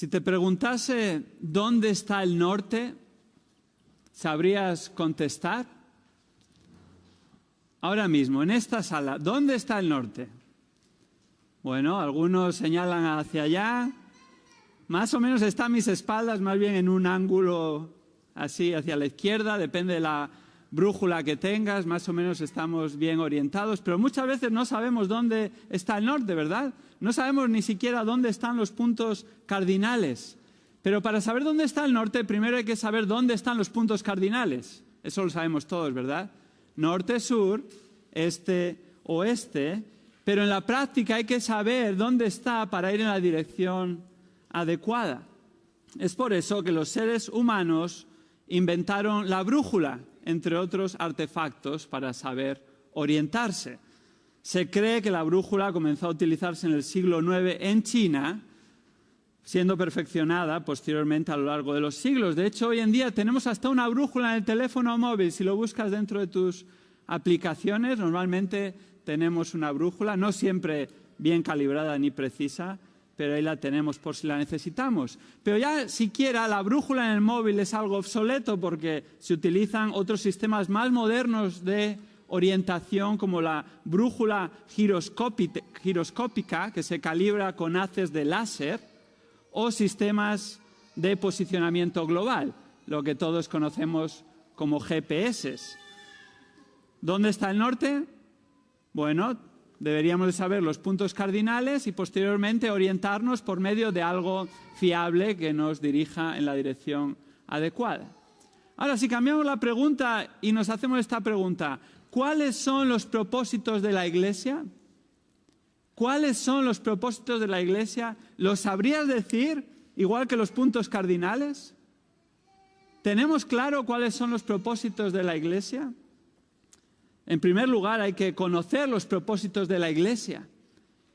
Si te preguntase dónde está el norte, ¿sabrías contestar? Ahora mismo, en esta sala, ¿dónde está el norte? Bueno, algunos señalan hacia allá. Más o menos está a mis espaldas, más bien en un ángulo así hacia la izquierda, depende de la brújula que tengas, más o menos estamos bien orientados, pero muchas veces no sabemos dónde está el norte, ¿verdad? No sabemos ni siquiera dónde están los puntos cardinales. Pero para saber dónde está el norte, primero hay que saber dónde están los puntos cardinales. Eso lo sabemos todos, ¿verdad? Norte, sur, este, oeste. Pero en la práctica hay que saber dónde está para ir en la dirección adecuada. Es por eso que los seres humanos inventaron la brújula, entre otros artefactos, para saber orientarse. Se cree que la brújula comenzó a utilizarse en el siglo IX en China, siendo perfeccionada posteriormente a lo largo de los siglos. De hecho, hoy en día tenemos hasta una brújula en el teléfono móvil. Si lo buscas dentro de tus aplicaciones, normalmente tenemos una brújula, no siempre bien calibrada ni precisa, pero ahí la tenemos por si la necesitamos. Pero ya siquiera la brújula en el móvil es algo obsoleto porque se utilizan otros sistemas más modernos de orientación como la brújula giroscópica que se calibra con haces de láser o sistemas de posicionamiento global, lo que todos conocemos como GPS. ¿Dónde está el norte? Bueno, deberíamos de saber los puntos cardinales y posteriormente orientarnos por medio de algo fiable que nos dirija en la dirección adecuada. Ahora, si cambiamos la pregunta y nos hacemos esta pregunta, ¿cuáles son los propósitos de la Iglesia? ¿Cuáles son los propósitos de la Iglesia? ¿Los sabrías decir igual que los puntos cardinales? ¿Tenemos claro cuáles son los propósitos de la Iglesia? En primer lugar, hay que conocer los propósitos de la Iglesia.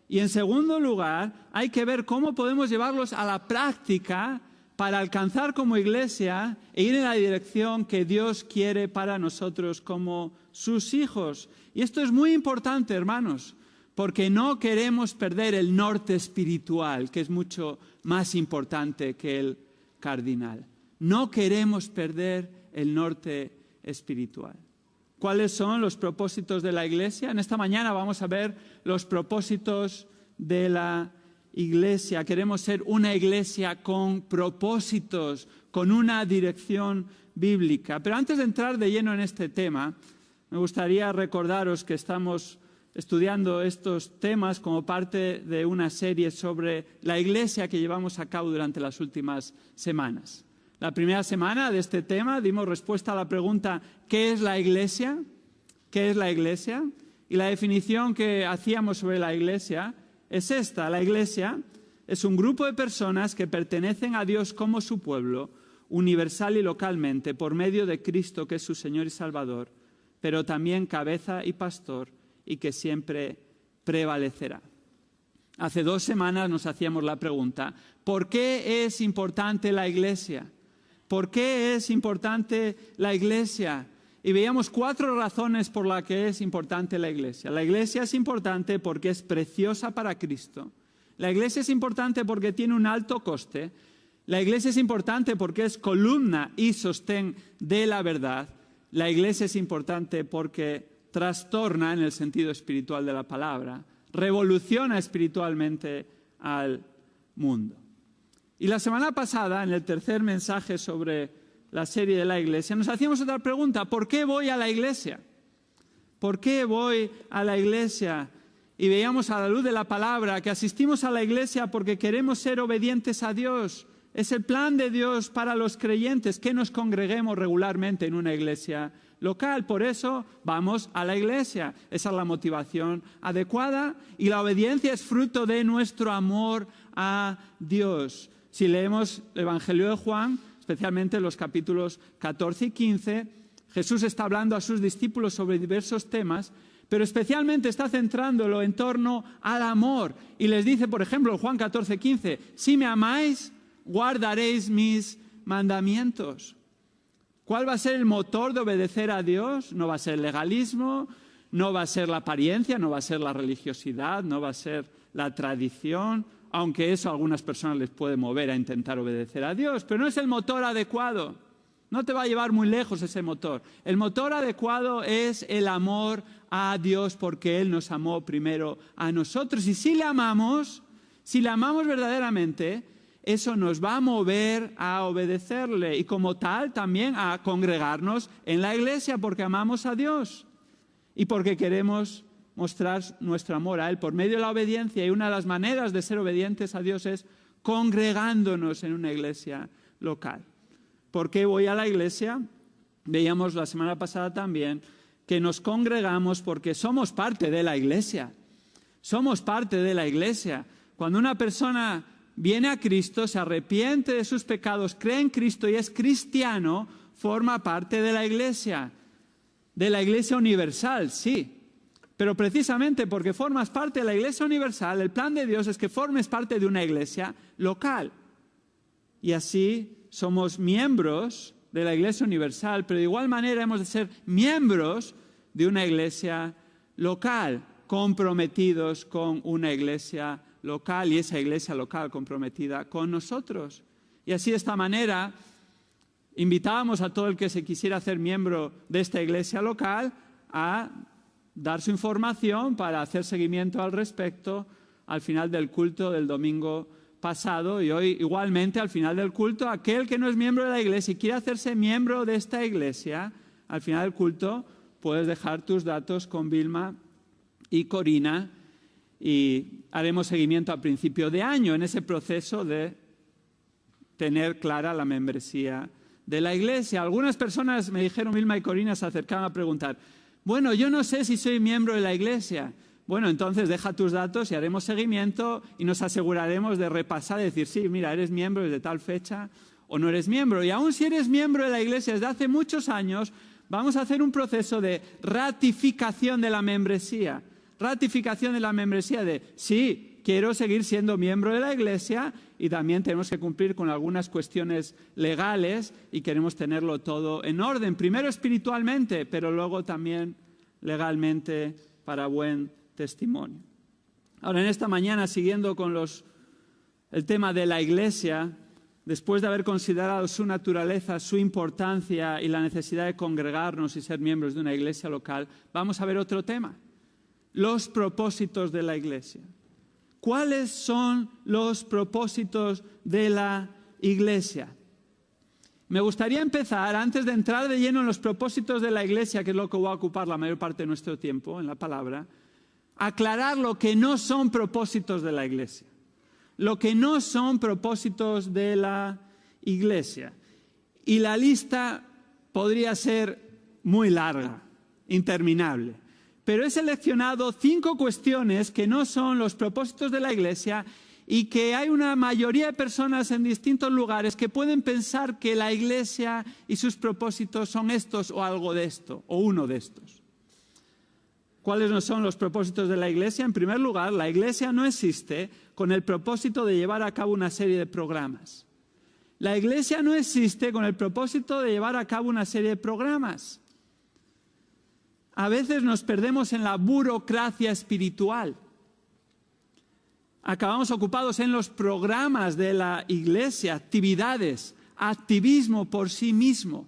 Y en segundo lugar, hay que ver cómo podemos llevarlos a la práctica para alcanzar como Iglesia e ir en la dirección que Dios quiere para nosotros como sus hijos. Y esto es muy importante, hermanos, porque no queremos perder el norte espiritual, que es mucho más importante que el cardinal. No queremos perder el norte espiritual. ¿Cuáles son los propósitos de la Iglesia? En esta mañana vamos a ver los propósitos de la Iglesia. Queremos ser una Iglesia con propósitos, con una dirección bíblica. Pero antes de entrar de lleno en este tema, me gustaría recordaros que estamos estudiando estos temas como parte de una serie sobre la Iglesia que llevamos a cabo durante las últimas semanas. La primera semana de este tema dimos respuesta a la pregunta ¿qué es la Iglesia? ¿Qué es la Iglesia? Y la definición que hacíamos sobre la Iglesia es esta. La Iglesia es un grupo de personas que pertenecen a Dios como su pueblo, universal y localmente, por medio de Cristo, que es su Señor y Salvador, pero también cabeza y pastor, y que siempre prevalecerá. Hace 2 semanas nos hacíamos la pregunta, ¿por qué es importante la Iglesia? ¿Por qué es importante la Iglesia? Y veíamos 4 razones por las que es importante la Iglesia. La Iglesia es importante porque es preciosa para Cristo. La Iglesia es importante porque tiene un alto coste. La Iglesia es importante porque es columna y sostén de la verdad. La Iglesia es importante porque trastorna, en el sentido espiritual de la palabra, revoluciona espiritualmente al mundo. Y la semana pasada, en el tercer mensaje sobre la serie de la Iglesia, nos hacíamos otra pregunta. ¿Por qué voy a la Iglesia? ¿Por qué voy a la Iglesia? Y veíamos a la luz de la palabra que asistimos a la Iglesia porque queremos ser obedientes a Dios. Es el plan de Dios para los creyentes que nos congreguemos regularmente en una iglesia local. Por eso vamos a la Iglesia. Esa es la motivación adecuada y la obediencia es fruto de nuestro amor a Dios. Si leemos el Evangelio de Juan, especialmente los capítulos 14 y 15, Jesús está hablando a sus discípulos sobre diversos temas, pero especialmente está centrándolo en torno al amor. Y les dice, por ejemplo, Juan 14, 15, si me amáis, guardaréis mis mandamientos. ¿Cuál va a ser el motor de obedecer a Dios? No va a ser el legalismo, no va a ser la apariencia, no va a ser la religiosidad, no va a ser la tradición. aunque eso a algunas personas les puede mover a intentar obedecer a Dios, pero no es el motor adecuado. No te va a llevar muy lejos ese motor. El motor adecuado es el amor a Dios, porque Él nos amó primero a nosotros. Y si le amamos verdaderamente, eso nos va a mover a obedecerle y como tal también a congregarnos en la iglesia porque amamos a Dios y porque queremos mostrar nuestro amor a Él por medio de la obediencia. Y una de las maneras de ser obedientes a Dios es congregándonos en una iglesia local. ¿Por qué voy a la iglesia? Veíamos la semana pasada también que nos congregamos porque somos parte de la iglesia. Somos parte de la iglesia. Cuando una persona viene a Cristo, se arrepiente de sus pecados, cree en Cristo y es cristiano, forma parte de la iglesia universal, sí. Pero precisamente porque formas parte de la iglesia universal, el plan de Dios es que formes parte de una iglesia local. Y así somos miembros de la iglesia universal, pero de igual manera hemos de ser miembros de una iglesia local, comprometidos con una iglesia local y esa iglesia local comprometida con nosotros. Y así de esta manera invitábamos a todo el que se quisiera hacer miembro de esta iglesia local a dar su información para hacer seguimiento al respecto al final del culto del domingo pasado y hoy igualmente al final del culto. Aquel que no es miembro de la iglesia y quiere hacerse miembro de esta iglesia, al final del culto puedes dejar tus datos con Vilma y Corina y haremos seguimiento a principio de año en ese proceso de tener clara la membresía de la iglesia. Algunas personas me dijeron, Vilma y Corina se acercaban a preguntar, bueno, yo no sé si soy miembro de la iglesia. Bueno, entonces deja tus datos y haremos seguimiento y nos aseguraremos de repasar y decir, sí, mira, eres miembro desde tal fecha o no eres miembro. Y aún si eres miembro de la iglesia desde hace muchos años, vamos a hacer un proceso de ratificación de la membresía. Ratificación de la membresía de, sí, quiero seguir siendo miembro de la iglesia y también tenemos que cumplir con algunas cuestiones legales y queremos tenerlo todo en orden. Primero espiritualmente, pero luego también legalmente para buen testimonio. Ahora, en esta mañana, siguiendo con el tema de la iglesia, después de haber considerado su naturaleza, su importancia y la necesidad de congregarnos y ser miembros de una iglesia local, vamos a ver otro tema. Los propósitos de la iglesia. ¿Cuáles son los propósitos de la iglesia? Me gustaría empezar, antes de entrar de lleno en los propósitos de la iglesia, que es lo que va a ocupar la mayor parte de nuestro tiempo en la palabra, aclarar lo que no son propósitos de la iglesia. Lo que no son propósitos de la iglesia. Y la lista podría ser muy larga, interminable. Pero he seleccionado 5 cuestiones que no son los propósitos de la iglesia y que hay una mayoría de personas en distintos lugares que pueden pensar que la iglesia y sus propósitos son estos o algo de esto, o uno de estos. ¿Cuáles no son los propósitos de la iglesia? En primer lugar, la iglesia no existe con el propósito de llevar a cabo una serie de programas. La iglesia no existe con el propósito de llevar a cabo una serie de programas. A veces nos perdemos en la burocracia espiritual. Acabamos ocupados en los programas de la iglesia, actividades, activismo por sí mismo.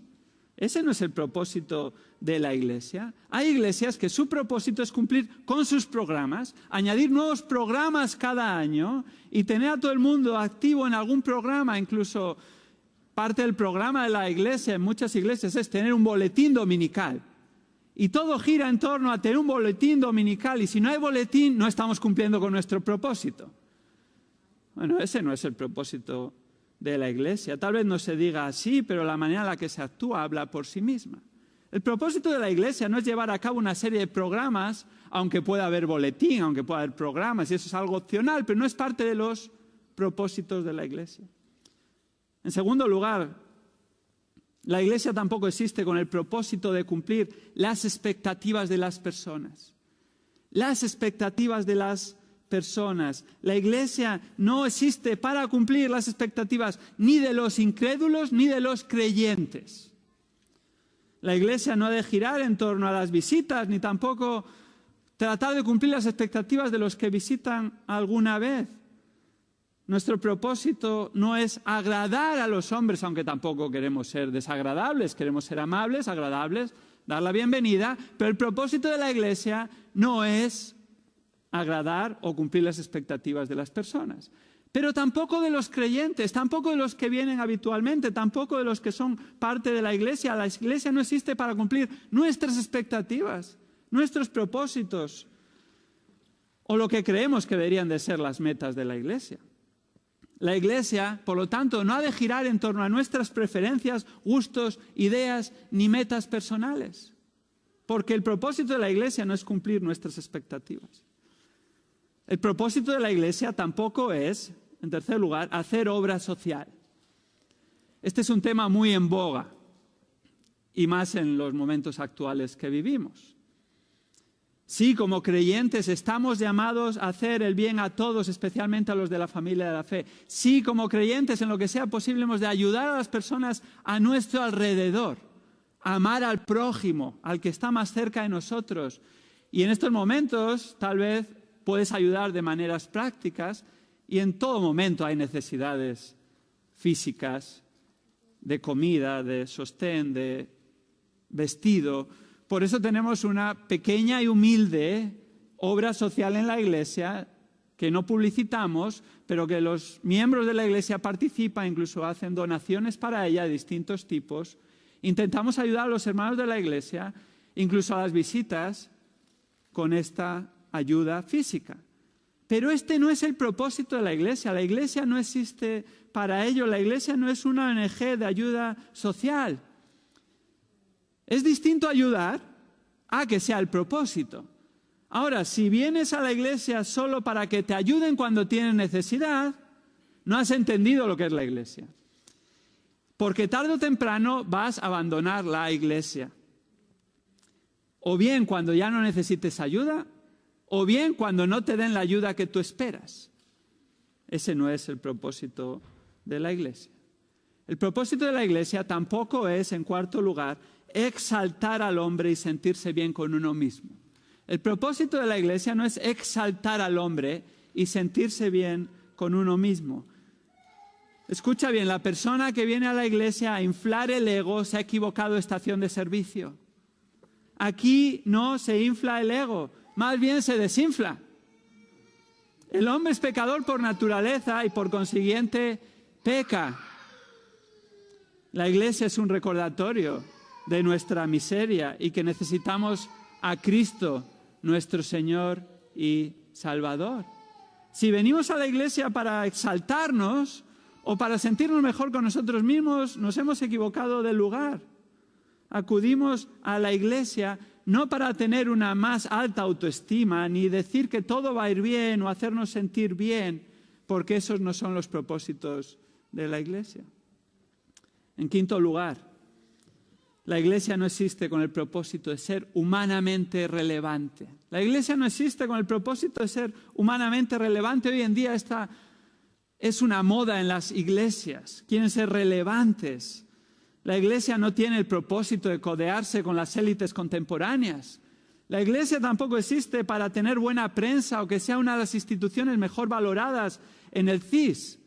Ese no es el propósito de la iglesia. Hay iglesias que su propósito es cumplir con sus programas, añadir nuevos programas cada año y tener a todo el mundo activo en algún programa. Incluso parte del programa de la iglesia, en muchas iglesias, es tener un boletín dominical. Y todo gira en torno a tener un boletín dominical. Y si no hay boletín, no estamos cumpliendo con nuestro propósito. Bueno, ese no es el propósito de la iglesia. Tal vez no se diga así, pero la manera en la que se actúa habla por sí misma. El propósito de la iglesia no es llevar a cabo una serie de programas, aunque pueda haber boletín, aunque pueda haber programas, y eso es algo opcional, pero no es parte de los propósitos de la iglesia. En segundo lugar, la iglesia tampoco existe con el propósito de cumplir las expectativas de las personas. Las expectativas de las personas. La iglesia no existe para cumplir las expectativas ni de los incrédulos ni de los creyentes. La iglesia no ha de girar en torno a las visitas, ni tampoco tratar de cumplir las expectativas de los que visitan alguna vez. Nuestro propósito no es agradar a los hombres, aunque tampoco queremos ser desagradables, queremos ser amables, agradables, dar la bienvenida, pero el propósito de la Iglesia no es agradar o cumplir las expectativas de las personas. Pero tampoco de los creyentes, tampoco de los que vienen habitualmente, tampoco de los que son parte de la Iglesia. La Iglesia no existe para cumplir nuestras expectativas, nuestros propósitos o lo que creemos que deberían de ser las metas de la Iglesia. La Iglesia, por lo tanto, no ha de girar en torno a nuestras preferencias, gustos, ideas ni metas personales, porque el propósito de la Iglesia no es cumplir nuestras expectativas. El propósito de la Iglesia tampoco es, en tercer lugar, hacer obra social. Este es un tema muy en boga, y más en los momentos actuales que vivimos. Sí, como creyentes estamos llamados a hacer el bien a todos, especialmente a los de la familia de la fe. Sí, como creyentes, en lo que sea posible, hemos de ayudar a las personas a nuestro alrededor, amar al prójimo, al que está más cerca de nosotros. Y en estos momentos, tal vez, puedes ayudar de maneras prácticas, y en todo momento hay necesidades físicas, de comida, de sostén, de vestido. Por eso tenemos una pequeña y humilde obra social en la Iglesia que no publicitamos, pero que los miembros de la Iglesia participan, incluso hacen donaciones para ella de distintos tipos. Intentamos ayudar a los hermanos de la Iglesia, incluso a las visitas, con esta ayuda física. Pero este no es el propósito de la Iglesia. La Iglesia no existe para ello. La Iglesia no es una ONG de ayuda social. Es distinto ayudar a que sea el propósito. Ahora, si vienes a la Iglesia solo para que te ayuden cuando tienes necesidad, no has entendido lo que es la Iglesia. Porque tarde o temprano vas a abandonar la Iglesia. O bien cuando ya no necesites ayuda, o bien cuando no te den la ayuda que tú esperas. Ese no es el propósito de la Iglesia. El propósito de la Iglesia tampoco es, en cuarto lugar, exaltar al hombre y sentirse bien con uno mismo. El propósito de la Iglesia no es exaltar al hombre y sentirse bien con uno mismo. Escucha bien, la persona que viene a la Iglesia a inflar el ego se ha equivocado de estación de servicio. Aquí no se infla el ego, más bien se desinfla. El hombre es pecador por naturaleza y por consiguiente peca. La Iglesia es un recordatorio de nuestra miseria y que necesitamos a Cristo, nuestro Señor y Salvador. Si venimos a la Iglesia para exaltarnos o para sentirnos mejor con nosotros mismos, nos hemos equivocado del lugar. Acudimos a la Iglesia no para tener una más alta autoestima, ni decir que todo va a ir bien o hacernos sentir bien, porque esos no son los propósitos de la Iglesia. En quinto lugar, la Iglesia no existe con el propósito de ser humanamente relevante. La Iglesia no existe con el propósito de ser humanamente relevante. Hoy en día esta es una moda en las iglesias. Quieren ser relevantes. La Iglesia no tiene el propósito de codearse con las élites contemporáneas. La Iglesia tampoco existe para tener buena prensa o que sea una de las instituciones mejor valoradas en el CIS.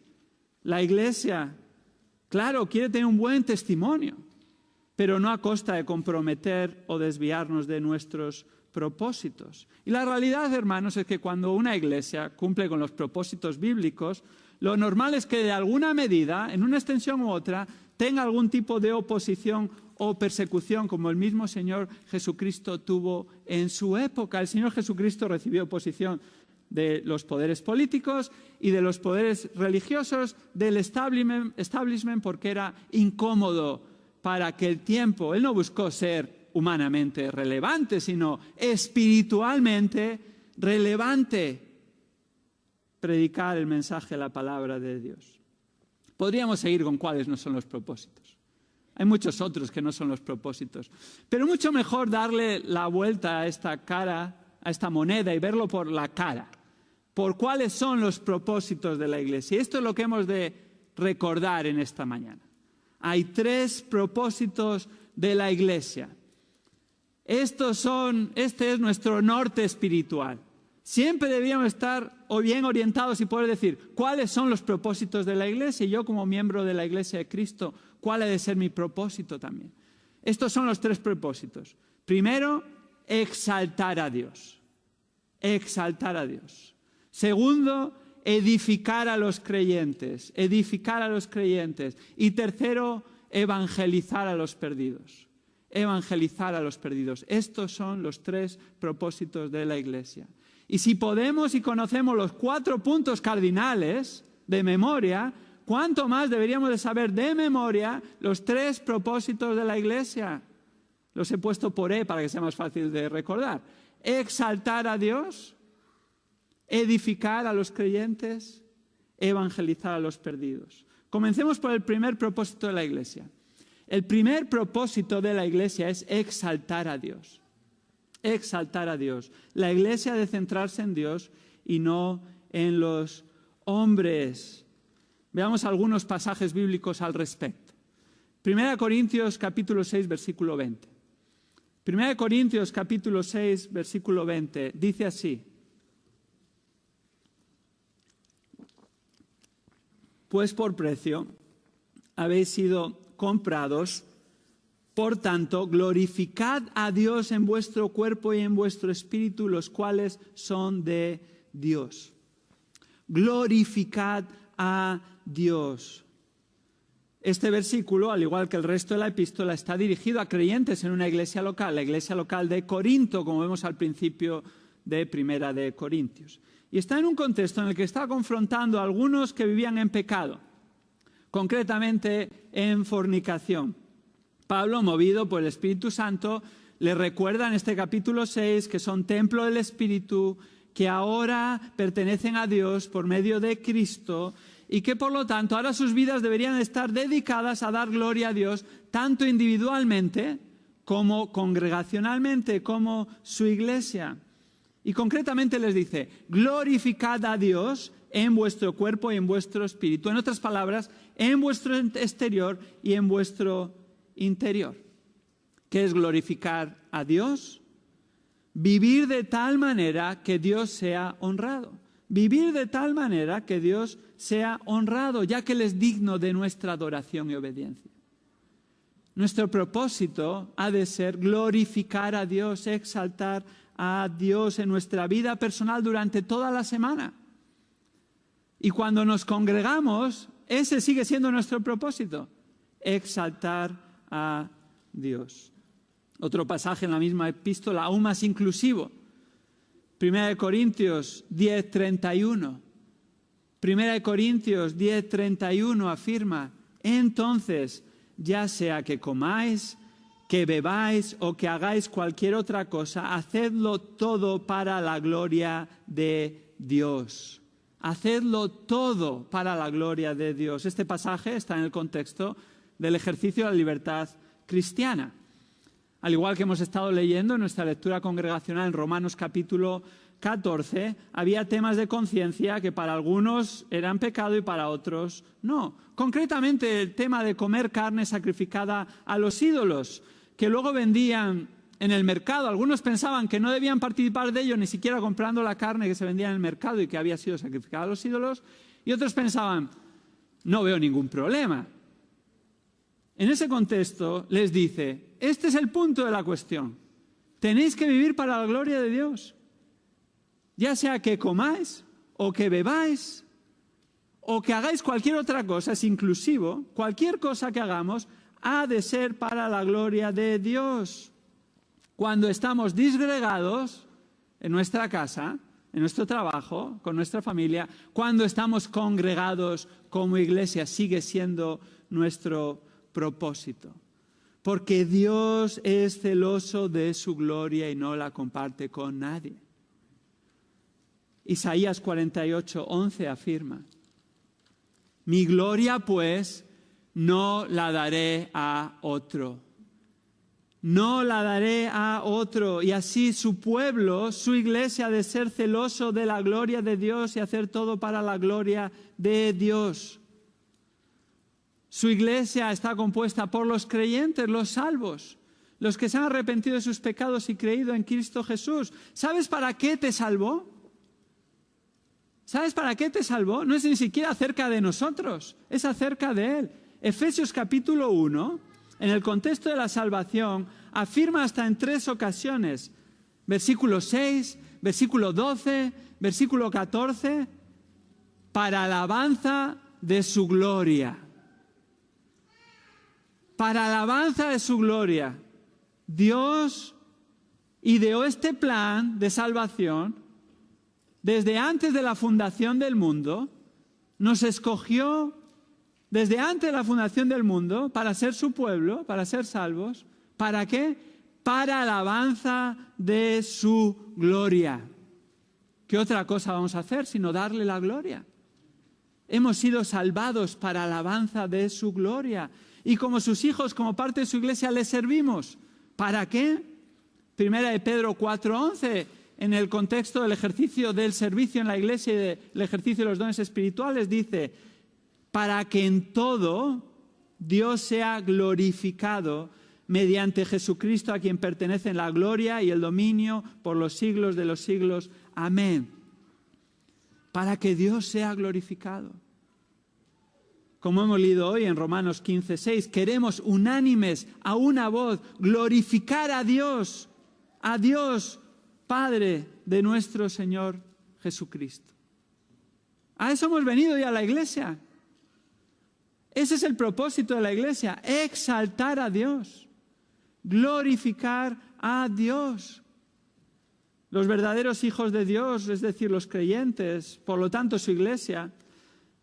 La Iglesia, claro, quiere tener un buen testimonio, pero no a costa de comprometer o desviarnos de nuestros propósitos. Y la realidad, hermanos, es que cuando una iglesia cumple con los propósitos bíblicos, lo normal es que de alguna medida, en una extensión u otra, tenga algún tipo de oposición o persecución, como el mismo Señor Jesucristo tuvo en su época. El Señor Jesucristo recibió oposición de los poderes políticos y de los poderes religiosos, del establishment porque era incómodo para aquel tiempo. Él no buscó ser humanamente relevante, sino espiritualmente relevante. Predicar el mensaje de la palabra de Dios. Podríamos seguir con cuáles no son los propósitos. Hay muchos otros que no son los propósitos. Pero mucho mejor darle la vuelta a esta cara, a esta moneda y verlo por la cara. Por cuáles son los propósitos de la Iglesia. Y esto es lo que hemos de recordar en esta mañana. Hay 3 propósitos de la Iglesia. Este es nuestro norte espiritual. Siempre deberíamos estar o bien orientados y poder decir cuáles son los propósitos de la Iglesia. Y yo, como miembro de la Iglesia de Cristo, ¿cuál ha de ser mi propósito también? Estos son los 3 propósitos. Primero, exaltar a Dios. Exaltar a Dios. Segundo, edificar a los creyentes. Edificar a los creyentes. Y tercero, evangelizar a los perdidos. Evangelizar a los perdidos. Estos son los 3 propósitos de la Iglesia. Y si podemos y conocemos los 4 puntos cardinales de memoria, ¿cuánto más deberíamos de saber de memoria los 3 propósitos de la Iglesia? Los he puesto por E para que sea más fácil de recordar. Exaltar a Dios, edificar a los creyentes, evangelizar a los perdidos. Comencemos por el primer propósito de la Iglesia. El primer propósito de la Iglesia es exaltar a Dios. Exaltar a Dios. La Iglesia ha de centrarse en Dios y no en los hombres. Veamos algunos pasajes bíblicos al respecto. 1 Corintios capítulo 6, versículo 20. 1 Corintios capítulo 6, versículo 20, dice así: pues por precio habéis sido comprados, por tanto, glorificad a Dios en vuestro cuerpo y en vuestro espíritu, los cuales son de Dios. Glorificad a Dios. Este versículo, al igual que el resto de la epístola, está dirigido a creyentes en una iglesia local, la iglesia local de Corinto, como vemos al principio de Primera de Corintios. Y está en un contexto en el que está confrontando a algunos que vivían en pecado, concretamente en fornicación. Pablo, movido por el Espíritu Santo, le recuerda en este capítulo 6 que son templo del Espíritu, que ahora pertenecen a Dios por medio de Cristo y que por lo tanto ahora sus vidas deberían estar dedicadas a dar gloria a Dios, tanto individualmente como congregacionalmente, como su iglesia. Y concretamente les dice: glorificad a Dios en vuestro cuerpo y en vuestro espíritu. En otras palabras, en vuestro exterior y en vuestro interior. ¿Qué es glorificar a Dios? Vivir de tal manera que Dios sea honrado. Vivir de tal manera que Dios sea honrado, ya que Él es digno de nuestra adoración y obediencia. Nuestro propósito ha de ser glorificar a Dios, exaltar a Dios en nuestra vida personal durante toda la semana. Y cuando nos congregamos, ese sigue siendo nuestro propósito, exaltar a Dios. Otro pasaje en la misma epístola, aún más inclusivo. 1 Corintios 10:31. 1 Corintios 10:31 afirma: entonces, ya sea que comáis, que bebáis o que hagáis cualquier otra cosa, hacedlo todo para la gloria de Dios. Hacedlo todo para la gloria de Dios. Este pasaje está en el contexto del ejercicio de la libertad cristiana. Al igual que hemos estado leyendo en nuestra lectura congregacional en Romanos capítulo 14, había temas de conciencia que para algunos eran pecado y para otros no. Concretamente el tema de comer carne sacrificada a los ídolos, que luego vendían en el mercado. Algunos pensaban que no debían participar de ello ni siquiera comprando la carne que se vendía en el mercado y que había sido sacrificada a los ídolos, y otros pensaban: no veo ningún problema. En ese contexto les dice: este es el punto de la cuestión. Tenéis que vivir para la gloria de Dios. Ya sea que comáis o que bebáis o que hagáis cualquier otra cosa, es inclusivo, cualquier cosa que hagamos ha de ser para la gloria de Dios. Cuando estamos disgregados en nuestra casa, en nuestro trabajo, con nuestra familia, cuando estamos congregados como iglesia, sigue siendo nuestro propósito. Porque Dios es celoso de su gloria y no la comparte con nadie. Isaías 48:11 afirma: mi gloria pues no la daré a otro. No la daré a otro. Y así su pueblo, su iglesia, ha de ser celoso de la gloria de Dios y hacer todo para la gloria de Dios. Su iglesia está compuesta por los creyentes, los salvos, los que se han arrepentido de sus pecados y creído en Cristo Jesús. ¿Sabes para qué te salvó? ¿Sabes para qué te salvó? No es ni siquiera acerca de nosotros, es acerca de Él. Efesios capítulo 1, en el contexto de la salvación, afirma hasta en 3 ocasiones, versículo 6, versículo 12, versículo 14, para alabanza de su gloria. Para alabanza de su gloria. Dios ideó este plan de salvación desde antes de la fundación del mundo, nos escogió desde antes de la fundación del mundo para ser su pueblo, para ser salvos. ¿Para qué? Para alabanza de su gloria. ¿Qué otra cosa vamos a hacer sino darle la gloria? Hemos sido salvados para alabanza de su gloria. Y como sus hijos, como parte de su iglesia, le servimos. ¿Para qué? Primera de Pedro 4:11, en el contexto del ejercicio del servicio en la iglesia y del ejercicio de los dones espirituales, dice, para que en todo Dios sea glorificado mediante Jesucristo, a quien pertenecen la gloria y el dominio por los siglos de los siglos. Amén. Para que Dios sea glorificado. Como hemos leído hoy en Romanos 15:6, queremos unánimes a una voz glorificar a Dios Padre de nuestro Señor Jesucristo. A eso hemos venido ya a la iglesia. Ese es el propósito de la iglesia, exaltar a Dios, glorificar a Dios. Los verdaderos hijos de Dios, es decir, los creyentes, por lo tanto su iglesia,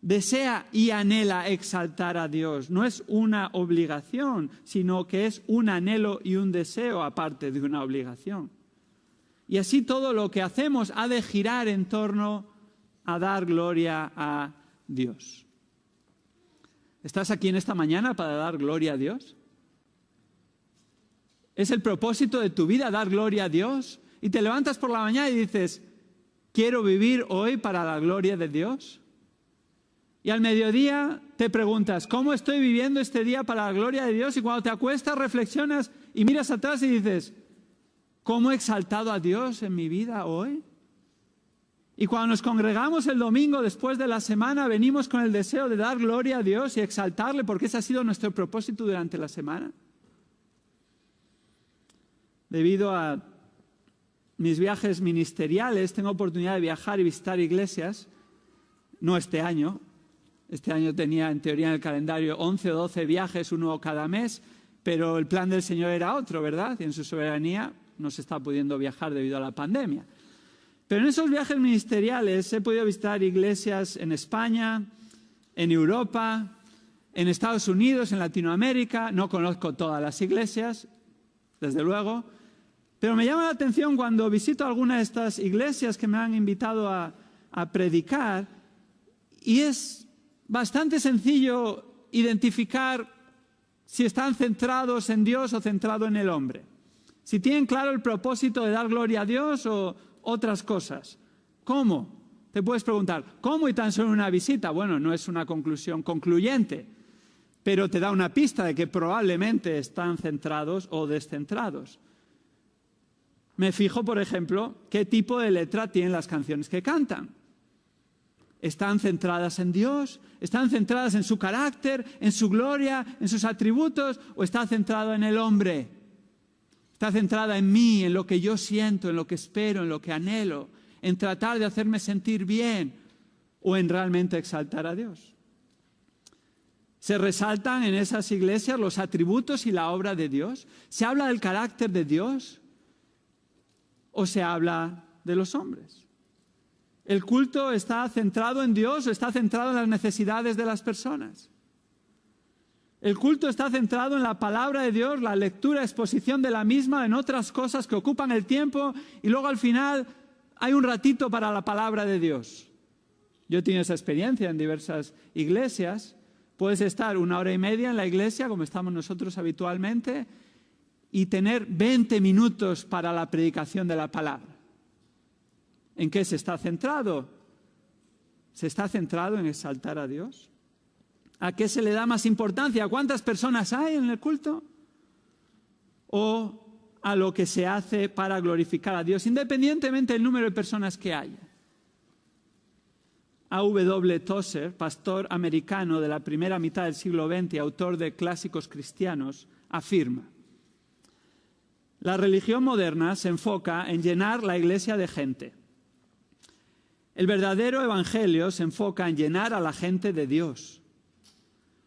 desea y anhela exaltar a Dios. No es una obligación, sino que es un anhelo y un deseo aparte de una obligación. Y así todo lo que hacemos ha de girar en torno a dar gloria a Dios. ¿Estás aquí en esta mañana para dar gloria a Dios? ¿Es el propósito de tu vida dar gloria a Dios? Y te levantas por la mañana y dices, quiero vivir hoy para la gloria de Dios. Y al mediodía te preguntas, ¿cómo estoy viviendo este día para la gloria de Dios? Y cuando te acuestas, reflexionas y miras atrás y dices, ¿cómo he exaltado a Dios en mi vida hoy? Y cuando nos congregamos el domingo después de la semana, venimos con el deseo de dar gloria a Dios y exaltarle, porque ese ha sido nuestro propósito durante la semana. Debido a mis viajes ministeriales, tengo oportunidad de viajar y visitar iglesias, no este año. Este año tenía en teoría en el calendario 11 o 12 viajes, uno cada mes, pero el plan del Señor era otro, ¿verdad? Y en su soberanía no se está pudiendo viajar debido a la pandemia. Pero en esos viajes ministeriales he podido visitar iglesias en España, en Europa, en Estados Unidos, en Latinoamérica. No conozco todas las iglesias, desde luego, pero me llama la atención cuando visito alguna de estas iglesias que me han invitado a predicar, y es bastante sencillo identificar si están centrados en Dios o centrados en el hombre. Si tienen claro el propósito de dar gloria a Dios o otras cosas. ¿Cómo? Te puedes preguntar, ¿cómo y tan solo una visita? Bueno, no es una conclusión concluyente, pero te da una pista de que probablemente están centrados o descentrados. Me fijo, por ejemplo, qué tipo de letra tienen las canciones que cantan. ¿Están centradas en Dios? ¿Están centradas en su carácter, en su gloria, en sus atributos? ¿O está centrado en el hombre? ¿Está centrada en mí, en lo que yo siento, en lo que espero, en lo que anhelo, en tratar de hacerme sentir bien o en realmente exaltar a Dios? ¿Se resaltan en esas iglesias los atributos y la obra de Dios? ¿Se habla del carácter de Dios o se habla de los hombres? ¿El culto está centrado en Dios o está centrado en las necesidades de las personas? El culto está centrado en la palabra de Dios, la lectura, exposición de la misma, en otras cosas que ocupan el tiempo y luego al final hay un ratito para la palabra de Dios. Yo he tenido esa experiencia en diversas iglesias. Puedes estar 1 hora y media en la iglesia, como estamos nosotros habitualmente, y tener 20 minutos para la predicación de la palabra. ¿En qué se está centrado? ¿Se está centrado en exaltar a Dios? ¿A qué se le da más importancia? ¿A cuántas personas hay en el culto? ¿O a lo que se hace para glorificar a Dios, independientemente del número de personas que haya? A.W. Tozer, pastor americano de la primera mitad del siglo XX y autor de clásicos cristianos, afirma: la religión moderna se enfoca en llenar la iglesia de gente. El verdadero evangelio se enfoca en llenar a la gente de Dios.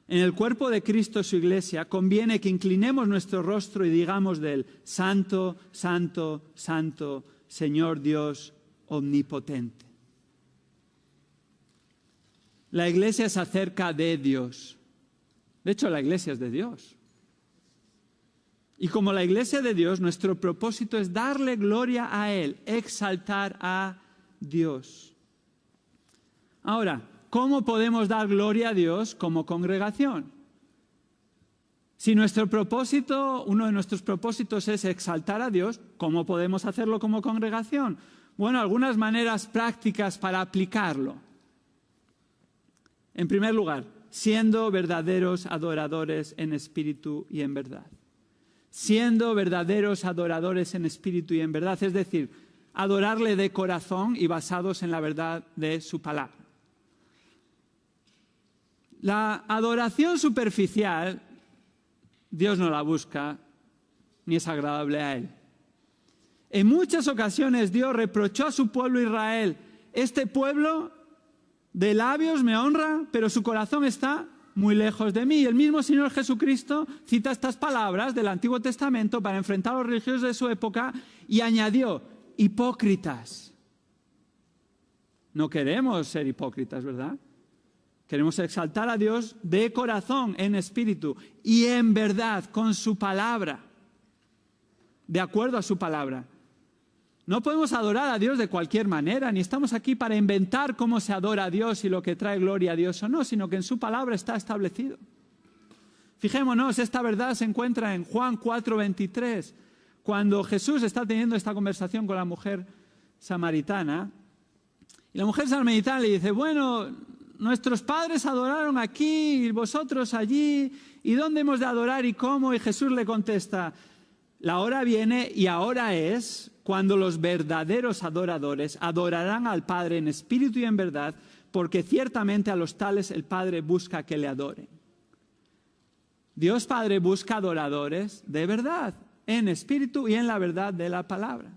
En el cuerpo de Cristo, su iglesia, conviene que inclinemos nuestro rostro y digamos de él: Santo, Santo, Santo, Señor Dios omnipotente. La iglesia es acerca de Dios. De hecho, la iglesia es de Dios. Y como la iglesia de Dios, nuestro propósito es darle gloria a Él, exaltar a Dios. Ahora, ¿cómo podemos dar gloria a Dios como congregación? Si nuestro propósito, uno de nuestros propósitos es exaltar a Dios, ¿cómo podemos hacerlo como congregación? Bueno, algunas maneras prácticas para aplicarlo. En primer lugar, siendo verdaderos adoradores en espíritu y en verdad. Siendo verdaderos adoradores en espíritu y en verdad, es decir, adorarle de corazón y basados en la verdad de su palabra. La adoración superficial, Dios no la busca, ni es agradable a Él. En muchas ocasiones Dios reprochó a su pueblo Israel: este pueblo de labios me honra, pero su corazón está muy lejos de mí. Y el mismo Señor Jesucristo cita estas palabras del Antiguo Testamento para enfrentar a los religiosos de su época y añadió: hipócritas. No queremos ser hipócritas, ¿verdad? Queremos exaltar a Dios de corazón, en espíritu y en verdad, con su palabra, de acuerdo a su palabra. No podemos adorar a Dios de cualquier manera, ni estamos aquí para inventar cómo se adora a Dios y lo que trae gloria a Dios o no, sino que en su palabra está establecido. Fijémonos, esta verdad se encuentra en Juan 4:23, cuando Jesús está teniendo esta conversación con la mujer samaritana. Y la mujer samaritana le dice: bueno, nuestros padres adoraron aquí y vosotros allí, ¿y dónde hemos de adorar y cómo? Y Jesús le contesta: la hora viene y ahora es cuando los verdaderos adoradores adorarán al Padre en espíritu y en verdad, porque ciertamente a los tales el Padre busca que le adoren. Dios Padre busca adoradores de verdad, en espíritu y en la verdad de la palabra.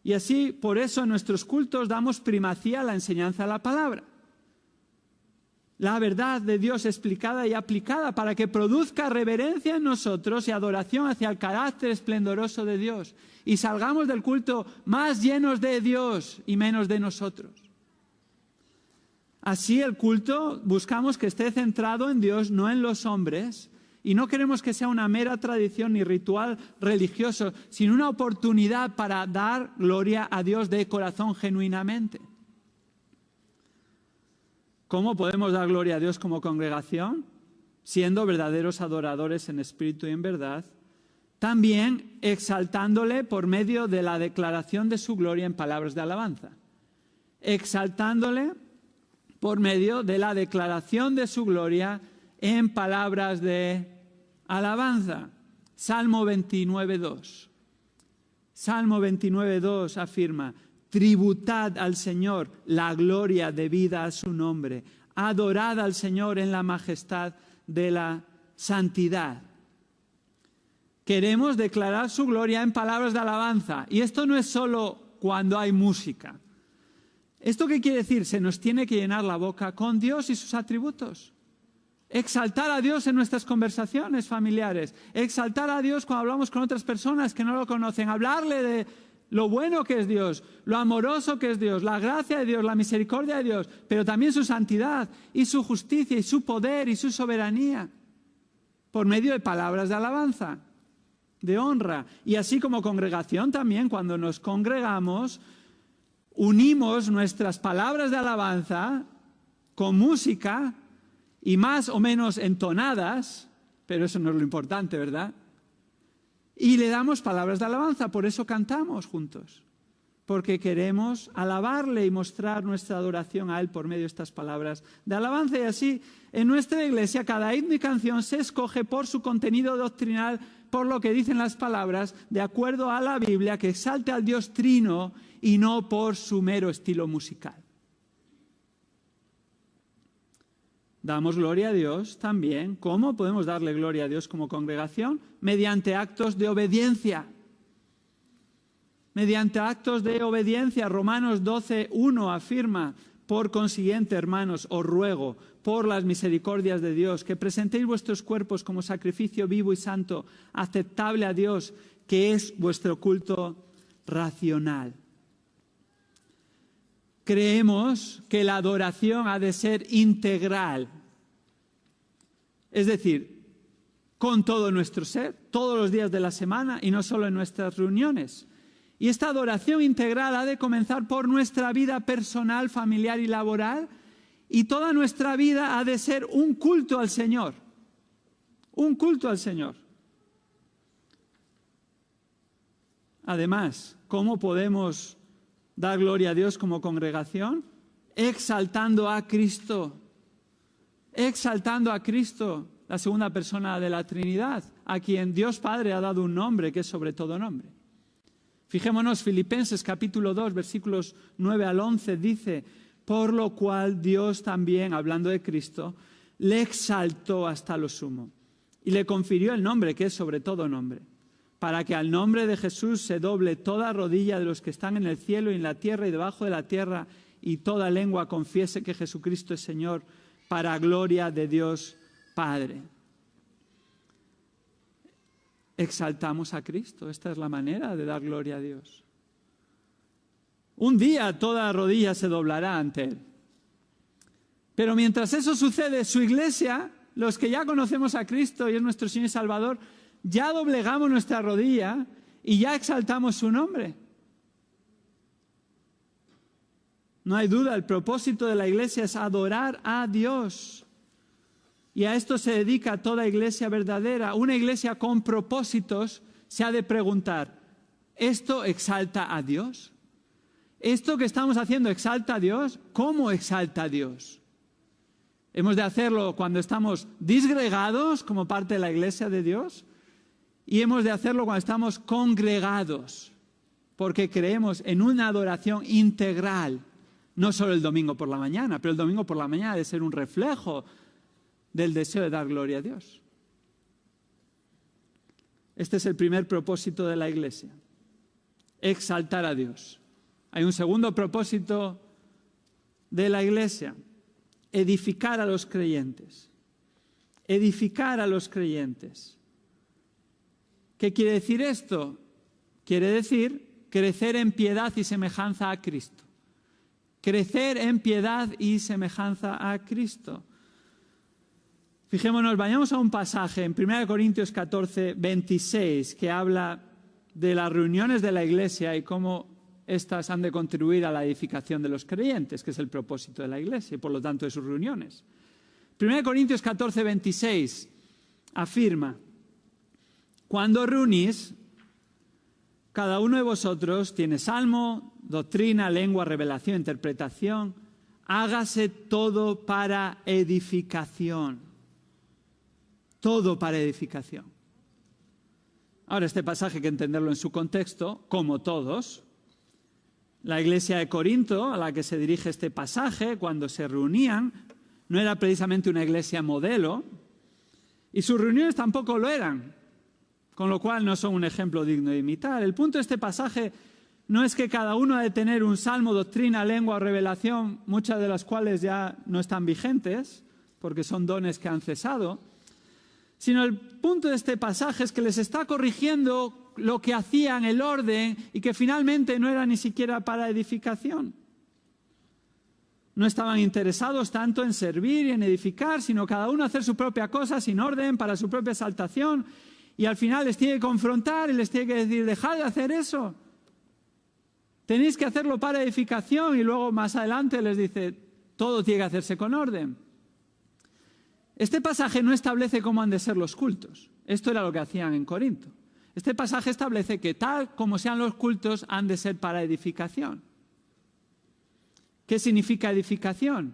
Y así, por eso en nuestros cultos damos primacía a la enseñanza de la palabra. La verdad de Dios explicada y aplicada para que produzca reverencia en nosotros y adoración hacia el carácter esplendoroso de Dios. Y salgamos del culto más llenos de Dios y menos de nosotros. Así el culto buscamos que esté centrado en Dios, no en los hombres. Y no queremos que sea una mera tradición ni ritual religioso, sino una oportunidad para dar gloria a Dios de corazón genuinamente. ¿Cómo podemos dar gloria a Dios como congregación? Siendo verdaderos adoradores en espíritu y en verdad. También exaltándole por medio de la declaración de su gloria en palabras de alabanza. Exaltándole por medio de la declaración de su gloria en palabras de alabanza. Salmo 29:2. Salmo 29:2 afirma: tributad al Señor la gloria debida a su nombre. Adorad al Señor en la majestad de la santidad. Queremos declarar su gloria en palabras de alabanza. Y esto no es solo cuando hay música. ¿Esto qué quiere decir? Se nos tiene que llenar la boca con Dios y sus atributos. Exaltar a Dios en nuestras conversaciones familiares. Exaltar a Dios cuando hablamos con otras personas que no lo conocen. Hablarle de lo bueno que es Dios, lo amoroso que es Dios, la gracia de Dios, la misericordia de Dios, pero también su santidad y su justicia y su poder y su soberanía, por medio de palabras de alabanza, de honra. Y así como congregación también, cuando nos congregamos, unimos nuestras palabras de alabanza con música y más o menos entonadas, pero eso no es lo importante, ¿verdad? Y le damos palabras de alabanza, por eso cantamos juntos, porque queremos alabarle y mostrar nuestra adoración a Él por medio de estas palabras de alabanza. Y así, en nuestra iglesia, cada himno y canción se escoge por su contenido doctrinal, por lo que dicen las palabras, de acuerdo a la Biblia, que exalte al Dios trino y no por su mero estilo musical. damos gloria a Dios también. ¿Cómo podemos darle gloria a Dios como congregación? Mediante actos de obediencia. Mediante actos de obediencia. Romanos 12:1 afirma: por consiguiente, hermanos, os ruego, por las misericordias de Dios, que presentéis vuestros cuerpos como sacrificio vivo y santo, aceptable a Dios, que es vuestro culto racional. Creemos que la adoración ha de ser integral, es decir, con todo nuestro ser, todos los días de la semana y no solo en nuestras reuniones. Y esta adoración integral ha de comenzar por nuestra vida personal, familiar y laboral, y toda nuestra vida ha de ser un culto al Señor. Un culto al Señor. Además, ¿cómo podemos dar gloria a Dios como congregación? Exaltando a Cristo. Exaltando a Cristo, la segunda persona de la Trinidad, a quien Dios Padre ha dado un nombre que es sobre todo nombre. Fijémonos, Filipenses capítulo 2, versículos 9 al 11, dice: por lo cual Dios también, hablando de Cristo, le exaltó hasta lo sumo y le confirió el nombre que es sobre todo nombre, para que al nombre de Jesús se doble toda rodilla de los que están en el cielo y en la tierra y debajo de la tierra, y toda lengua confiese que Jesucristo es Señor, para gloria de Dios Padre. Exaltamos a Cristo. Esta es la manera de dar gloria a Dios. Un día toda rodilla se doblará ante Él. Pero mientras eso sucede, su iglesia, los que ya conocemos a Cristo y es nuestro Señor y Salvador, ya doblegamos nuestra rodilla y ya exaltamos su nombre. No hay duda, el propósito de la iglesia es adorar a Dios. Y a esto se dedica toda iglesia verdadera. Una iglesia con propósitos se ha de preguntar: ¿esto exalta a Dios? ¿Esto que estamos haciendo exalta a Dios? ¿Cómo exalta a Dios? Hemos de hacerlo cuando estamos disgregados como parte de la iglesia de Dios, y hemos de hacerlo cuando estamos congregados, porque creemos en una adoración integral, no solo el domingo por la mañana, pero el domingo por la mañana ha de ser un reflejo del deseo de dar gloria a Dios. Este es el primer propósito de la iglesia: exaltar a Dios. Hay un segundo propósito de la iglesia: edificar a los creyentes. Edificar a los creyentes. ¿Qué quiere decir esto? Quiere decir crecer en piedad y semejanza a Cristo. Crecer en piedad y semejanza a Cristo. Fijémonos, vayamos a un pasaje en 1 Corintios 14, 26, que habla de las reuniones de la iglesia y cómo éstas han de contribuir a la edificación de los creyentes, que es el propósito de la iglesia y por lo tanto de sus reuniones. 1 Corintios 14, 26 afirma: cuando reunís, cada uno de vosotros tiene salmo, doctrina, lengua, revelación, interpretación. Hágase todo para edificación. Todo para edificación. Ahora, este pasaje hay que entenderlo en su contexto, como todos. La iglesia de Corinto, a la que se dirige este pasaje, cuando se reunían, no era precisamente una iglesia modelo, y sus reuniones tampoco lo eran, con lo cual no son un ejemplo digno de imitar. El punto de este pasaje no es que cada uno ha de tener un salmo, doctrina, lengua o revelación, muchas de las cuales ya no están vigentes, porque son dones que han cesado, sino el punto de este pasaje es que les está corrigiendo lo que hacían, el orden, y que finalmente no era ni siquiera para edificación. No estaban interesados tanto en servir y en edificar, sino cada uno hacer su propia cosa sin orden, para su propia exaltación, y al final les tiene que confrontar y les tiene que decir: dejad de hacer eso. Tenéis que hacerlo para edificación, y luego más adelante les dice: todo tiene que hacerse con orden. Este pasaje no establece cómo han de ser los cultos. Esto era lo que hacían en Corinto. Este pasaje establece que tal como sean los cultos han de ser para edificación. ¿Qué significa edificación?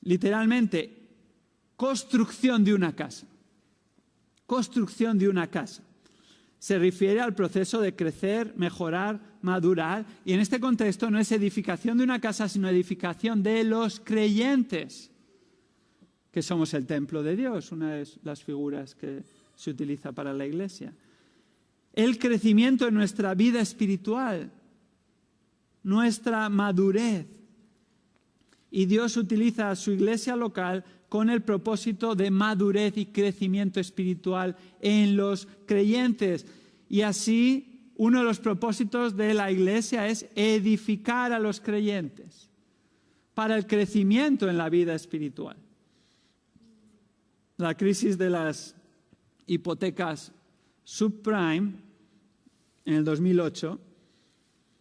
Literalmente, construcción de una casa. Construcción de una casa. Se refiere al proceso de crecer, mejorar, madurar. Y en este contexto no es edificación de una casa, sino edificación de los creyentes, que somos el templo de Dios, una de las figuras que se utiliza para la iglesia. El crecimiento en nuestra vida espiritual, nuestra madurez. Y Dios utiliza a su iglesia local con el propósito de madurez y crecimiento espiritual en los creyentes. Y así, uno de los propósitos de la iglesia es edificar a los creyentes para el crecimiento en la vida espiritual. La crisis de las hipotecas subprime en el 2008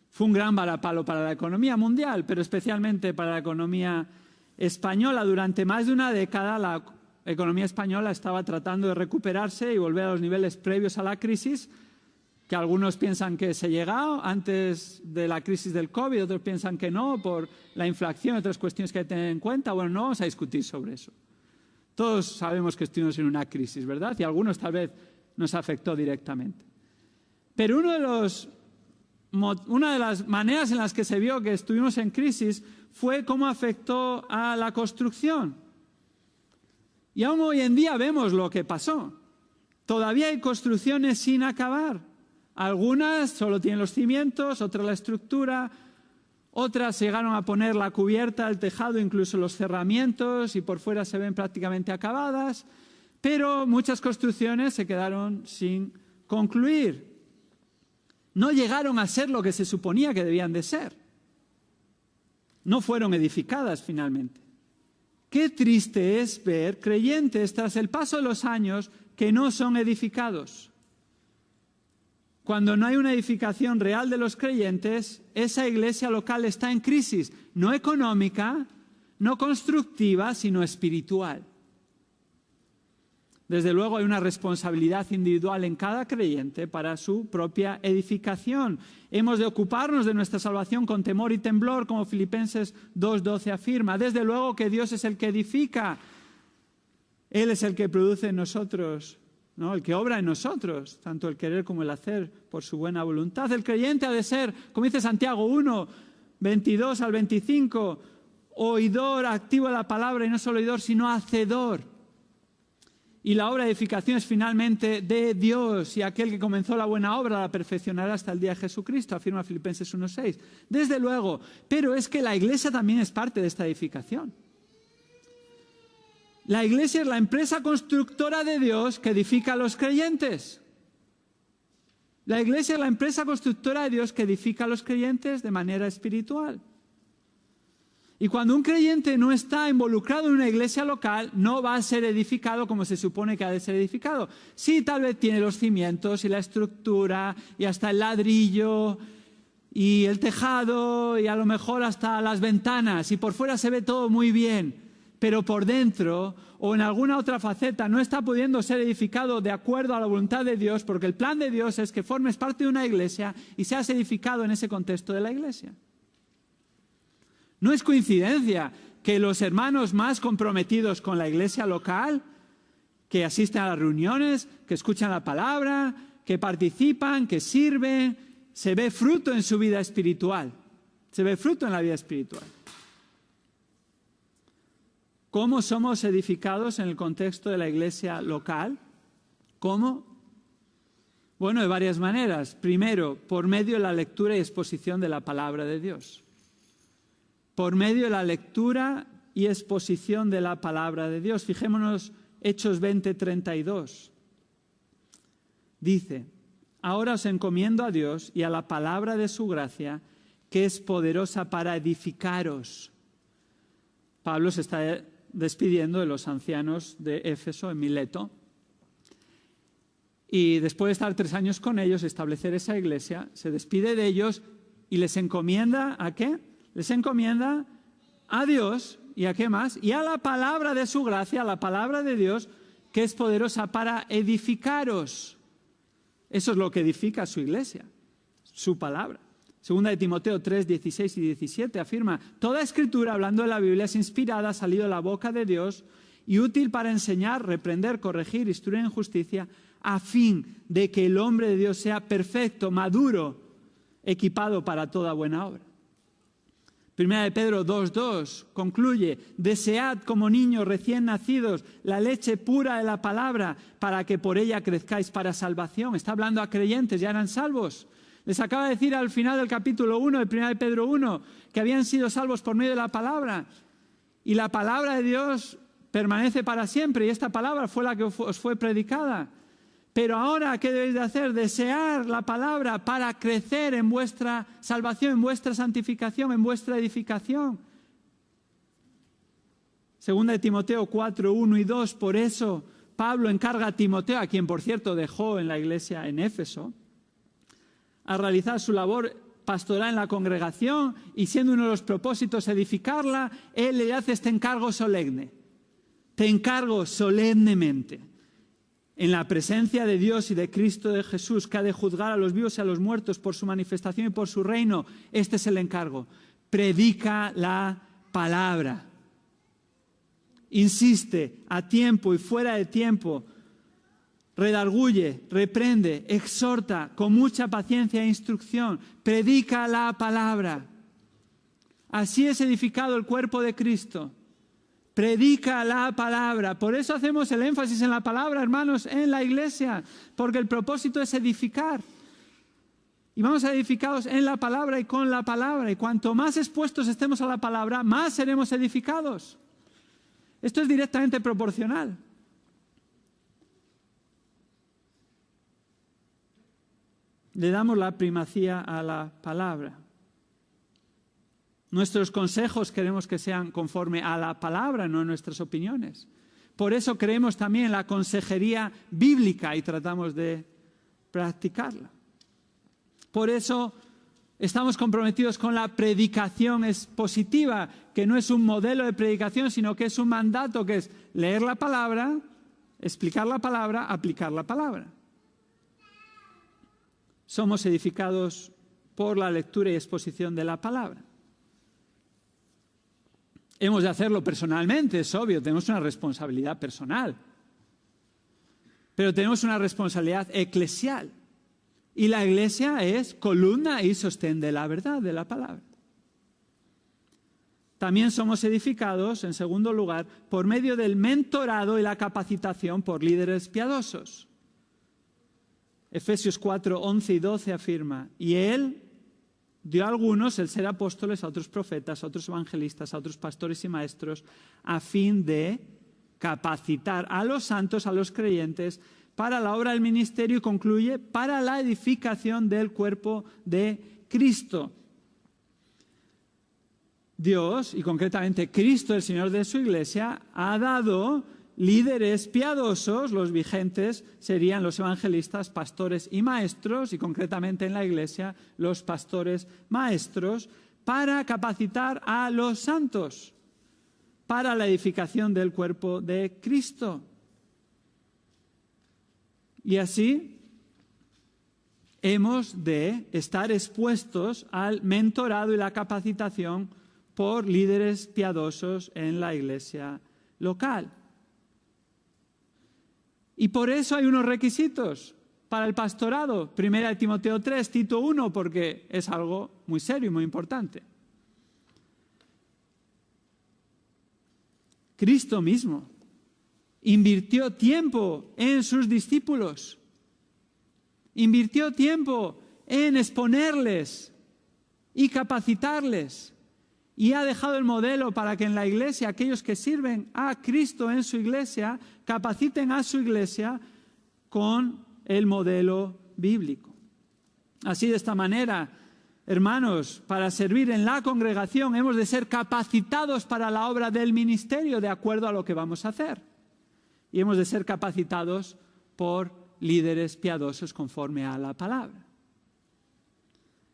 fue un gran varapalo para la economía mundial, pero especialmente para la economía española. Durante más de una década la economía española estaba tratando de recuperarse y volver a los niveles previos a la crisis, que algunos piensan que se llegó antes de la crisis del COVID, otros piensan que no, por la inflación y otras cuestiones que hay que tener en cuenta. Bueno, no vamos a discutir sobre eso. Todos sabemos que estuvimos en una crisis, ¿verdad? Y a algunos tal vez nos afectó directamente. Pero una de las maneras en las que se vio que estuvimos en crisis fue cómo afectó a la construcción. Y aún hoy en día vemos lo que pasó. Todavía hay construcciones sin acabar. Algunas solo tienen los cimientos, otras la estructura, otras llegaron a poner la cubierta, el tejado, incluso los cerramientos, y por fuera se ven prácticamente acabadas, pero muchas construcciones se quedaron sin concluir. No llegaron a ser lo que se suponía que debían de ser. No fueron edificadas finalmente. Qué triste es ver creyentes tras el paso de los años que no son edificados. Cuando no hay una edificación real de los creyentes, esa iglesia local está en crisis, no económica, no constructiva, sino espiritual. Desde luego hay una responsabilidad individual en cada creyente para su propia edificación. Hemos de ocuparnos de nuestra salvación con temor y temblor, como Filipenses 2:12 afirma. Desde luego que Dios es el que edifica. Él es el que produce en nosotros, ¿no? El que obra en nosotros, tanto el querer como el hacer por su buena voluntad. El creyente ha de ser, como dice Santiago 1, 22 al 25, oidor activo de la palabra, y no solo oidor, sino hacedor. Y la obra de edificación es finalmente de Dios, y aquel que comenzó la buena obra la perfeccionará hasta el día de Jesucristo, afirma Filipenses 1:6. Desde luego, pero es que la iglesia también es parte de esta edificación. La iglesia es la empresa constructora de Dios que edifica a los creyentes. La iglesia es la empresa constructora de Dios que edifica a los creyentes de manera espiritual. Y cuando un creyente no está involucrado en una iglesia local, no va a ser edificado como se supone que ha de ser edificado. Sí, tal vez tiene los cimientos y la estructura y hasta el ladrillo y el tejado y a lo mejor hasta las ventanas, y por fuera se ve todo muy bien, pero por dentro o en alguna otra faceta no está pudiendo ser edificado de acuerdo a la voluntad de Dios, porque el plan de Dios es que formes parte de una iglesia y seas edificado en ese contexto de la iglesia. No es coincidencia que los hermanos más comprometidos con la iglesia local, que asisten a las reuniones, que escuchan la palabra, que participan, que sirven, se ve fruto en su vida espiritual. Se ve fruto en la vida espiritual. ¿Cómo somos edificados en el contexto de la iglesia local? ¿Cómo? Bueno, de varias maneras. Primero, por medio de la lectura y exposición de la palabra de Dios. Por medio de la lectura y exposición de la palabra de Dios. Fijémonos Hechos 20:32. Dice: ahora os encomiendo a Dios y a la palabra de su gracia, que es poderosa para edificaros. Pablo se está despidiendo de los ancianos de Éfeso en Mileto. Y después de estar 3 años con ellos, establecer esa iglesia, se despide de ellos y les encomienda ¿a qué? Les encomienda a Dios, ¿y a qué más? Y a la palabra de su gracia, a la palabra de Dios, que es poderosa para edificaros. Eso es lo que edifica su iglesia, su palabra. Segunda de Timoteo 3, 16 y 17 afirma: toda escritura, hablando de la Biblia, es inspirada, ha salido de la boca de Dios y útil para enseñar, reprender, corregir, instruir en justicia, a fin de que el hombre de Dios sea perfecto, maduro, equipado para toda buena obra. Primera de Pedro 2:2 concluye: desead como niños recién nacidos la leche pura de la palabra para que por ella crezcáis para salvación. Está hablando a creyentes, ya eran salvos. Les acaba de decir al final del capítulo 1 de Primera de Pedro 1 que habían sido salvos por medio de la palabra. Y la palabra de Dios permanece para siempre, y esta palabra fue la que os fue predicada. Pero ahora, ¿qué debéis de hacer? Desear la palabra para crecer en vuestra salvación, en vuestra santificación, en vuestra edificación. Segunda de Timoteo 4:1 y 2, por eso Pablo encarga a Timoteo, a quien por cierto dejó en la iglesia en Éfeso, a realizar su labor pastoral en la congregación, y siendo uno de los propósitos edificarla, él le hace este encargo solemne. Te encargo solemnemente, en la presencia de Dios y de Cristo de Jesús, que ha de juzgar a los vivos y a los muertos por su manifestación y por su reino. Este es el encargo. Predica la palabra. Insiste a tiempo y fuera de tiempo. Redarguye, reprende, exhorta con mucha paciencia e instrucción. Predica la palabra. Así es edificado el cuerpo de Cristo. Predica la palabra. Por eso hacemos el énfasis en la palabra, hermanos, en la iglesia, porque el propósito es edificar. Y vamos a edificados en la palabra y con la palabra. Y cuanto más expuestos estemos a la palabra, más seremos edificados. Esto es directamente proporcional. Le damos la primacía a la palabra. Nuestros consejos queremos que sean conforme a la palabra, no nuestras opiniones. Por eso creemos también en la consejería bíblica y tratamos de practicarla. Por eso estamos comprometidos con la predicación expositiva, que no es un modelo de predicación, sino que es un mandato, que es leer la palabra, explicar la palabra, aplicar la palabra. Somos edificados por la lectura y exposición de la palabra. Hemos de hacerlo personalmente, es obvio, tenemos una responsabilidad personal. Pero tenemos una responsabilidad eclesial. Y la iglesia es columna y sostén de la verdad, de la palabra. También somos edificados, en segundo lugar, por medio del mentorado y la capacitación por líderes piadosos. Efesios 4:11 y 12 afirma: y él dio a algunos el ser apóstoles, a otros profetas, a otros evangelistas, a otros pastores y maestros, a fin de capacitar a los santos, a los creyentes, para la obra del ministerio, y concluye, para la edificación del cuerpo de Cristo. Dios, y concretamente Cristo, el Señor de su iglesia, ha dado líderes piadosos. Los vigentes serían los evangelistas, pastores y maestros, y concretamente en la iglesia los pastores maestros, para capacitar a los santos para la edificación del cuerpo de Cristo. Y así hemos de estar expuestos al mentorado y la capacitación por líderes piadosos en la iglesia local. Y por eso hay unos requisitos para el pastorado. Primera de Timoteo 3, Tito 1, porque es algo muy serio y muy importante. Cristo mismo invirtió tiempo en sus discípulos. Invirtió tiempo en exponerles y capacitarles. Y ha dejado el modelo para que en la iglesia aquellos que sirven a Cristo en su iglesia capaciten a su iglesia con el modelo bíblico. Así, de esta manera, hermanos, para servir en la congregación hemos de ser capacitados para la obra del ministerio de acuerdo a lo que vamos a hacer. Y hemos de ser capacitados por líderes piadosos conforme a la palabra.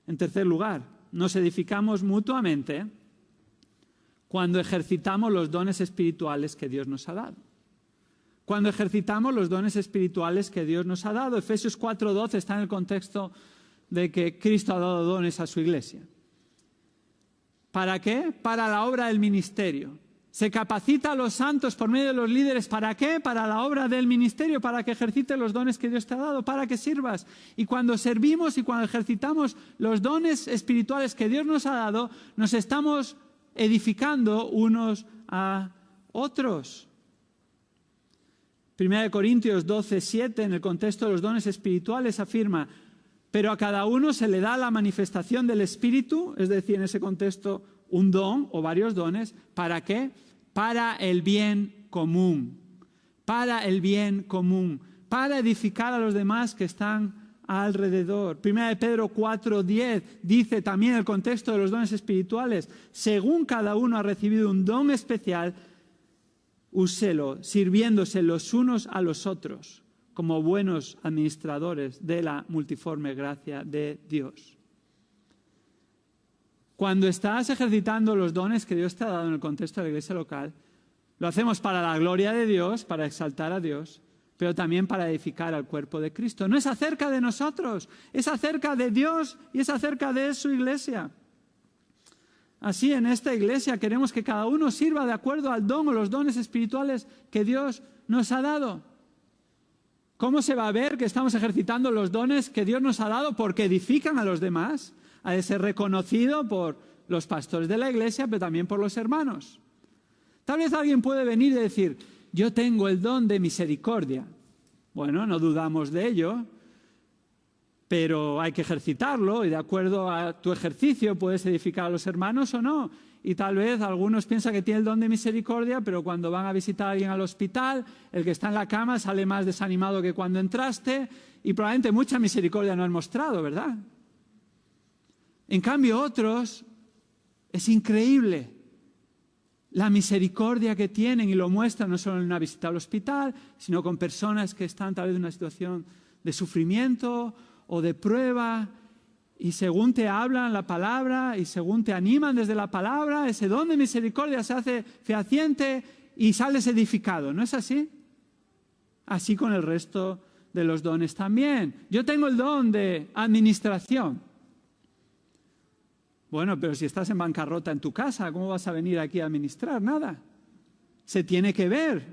En tercer lugar, nos edificamos mutuamente cuando ejercitamos los dones espirituales que Dios nos ha dado. Cuando ejercitamos los dones espirituales que Dios nos ha dado. Efesios 4:12 está en el contexto de que Cristo ha dado dones a su iglesia. ¿Para qué? Para la obra del ministerio. Se capacita a los santos por medio de los líderes. ¿Para qué? Para la obra del ministerio, para que ejercites los dones que Dios te ha dado, para que sirvas. Y cuando servimos y cuando ejercitamos los dones espirituales que Dios nos ha dado, nos estamos edificando unos a otros. 1 Corintios 12:7, en el contexto de los dones espirituales, afirma: pero a cada uno se le da la manifestación del Espíritu, es decir, en ese contexto, un don o varios dones. ¿Para qué? Para el bien común. Para el bien común. Para edificar a los demás que están alrededor. 1 Pedro 4:10 dice también en el contexto de los dones espirituales: según cada uno ha recibido un don especial, úselo, sirviéndose los unos a los otros, como buenos administradores de la multiforme gracia de Dios. Cuando estás ejercitando los dones que Dios te ha dado en el contexto de la iglesia local, lo hacemos para la gloria de Dios, para exaltar a Dios, pero también para edificar al cuerpo de Cristo. No es acerca de nosotros, es acerca de Dios y es acerca de su iglesia. Así, en esta iglesia queremos que cada uno sirva de acuerdo al don o los dones espirituales que Dios nos ha dado. ¿Cómo se va a ver que estamos ejercitando los dones que Dios nos ha dado? Porque edifican a los demás. Ha de ser reconocido por los pastores de la iglesia, pero también por los hermanos. Tal vez alguien puede venir y decir: yo tengo el don de misericordia. Bueno, no dudamos de ello, pero hay que ejercitarlo y de acuerdo a tu ejercicio puedes edificar a los hermanos o no. Y tal vez algunos piensan que tiene el don de misericordia, pero cuando van a visitar a alguien al hospital, el que está en la cama sale más desanimado que cuando entraste y probablemente mucha misericordia no han mostrado, ¿verdad? En cambio otros, es increíble la misericordia que tienen y lo muestran no solo en una visita al hospital, sino con personas que están tal vez en una situación de sufrimiento o de prueba, y según te hablan la palabra y según te animan desde la palabra, ese don de misericordia se hace fehaciente y sales edificado. ¿No es así? Así con el resto de los dones también. Yo tengo el don de administración. Bueno, pero si estás en bancarrota en tu casa, ¿cómo vas a venir aquí a administrar? Nada. Se tiene que ver.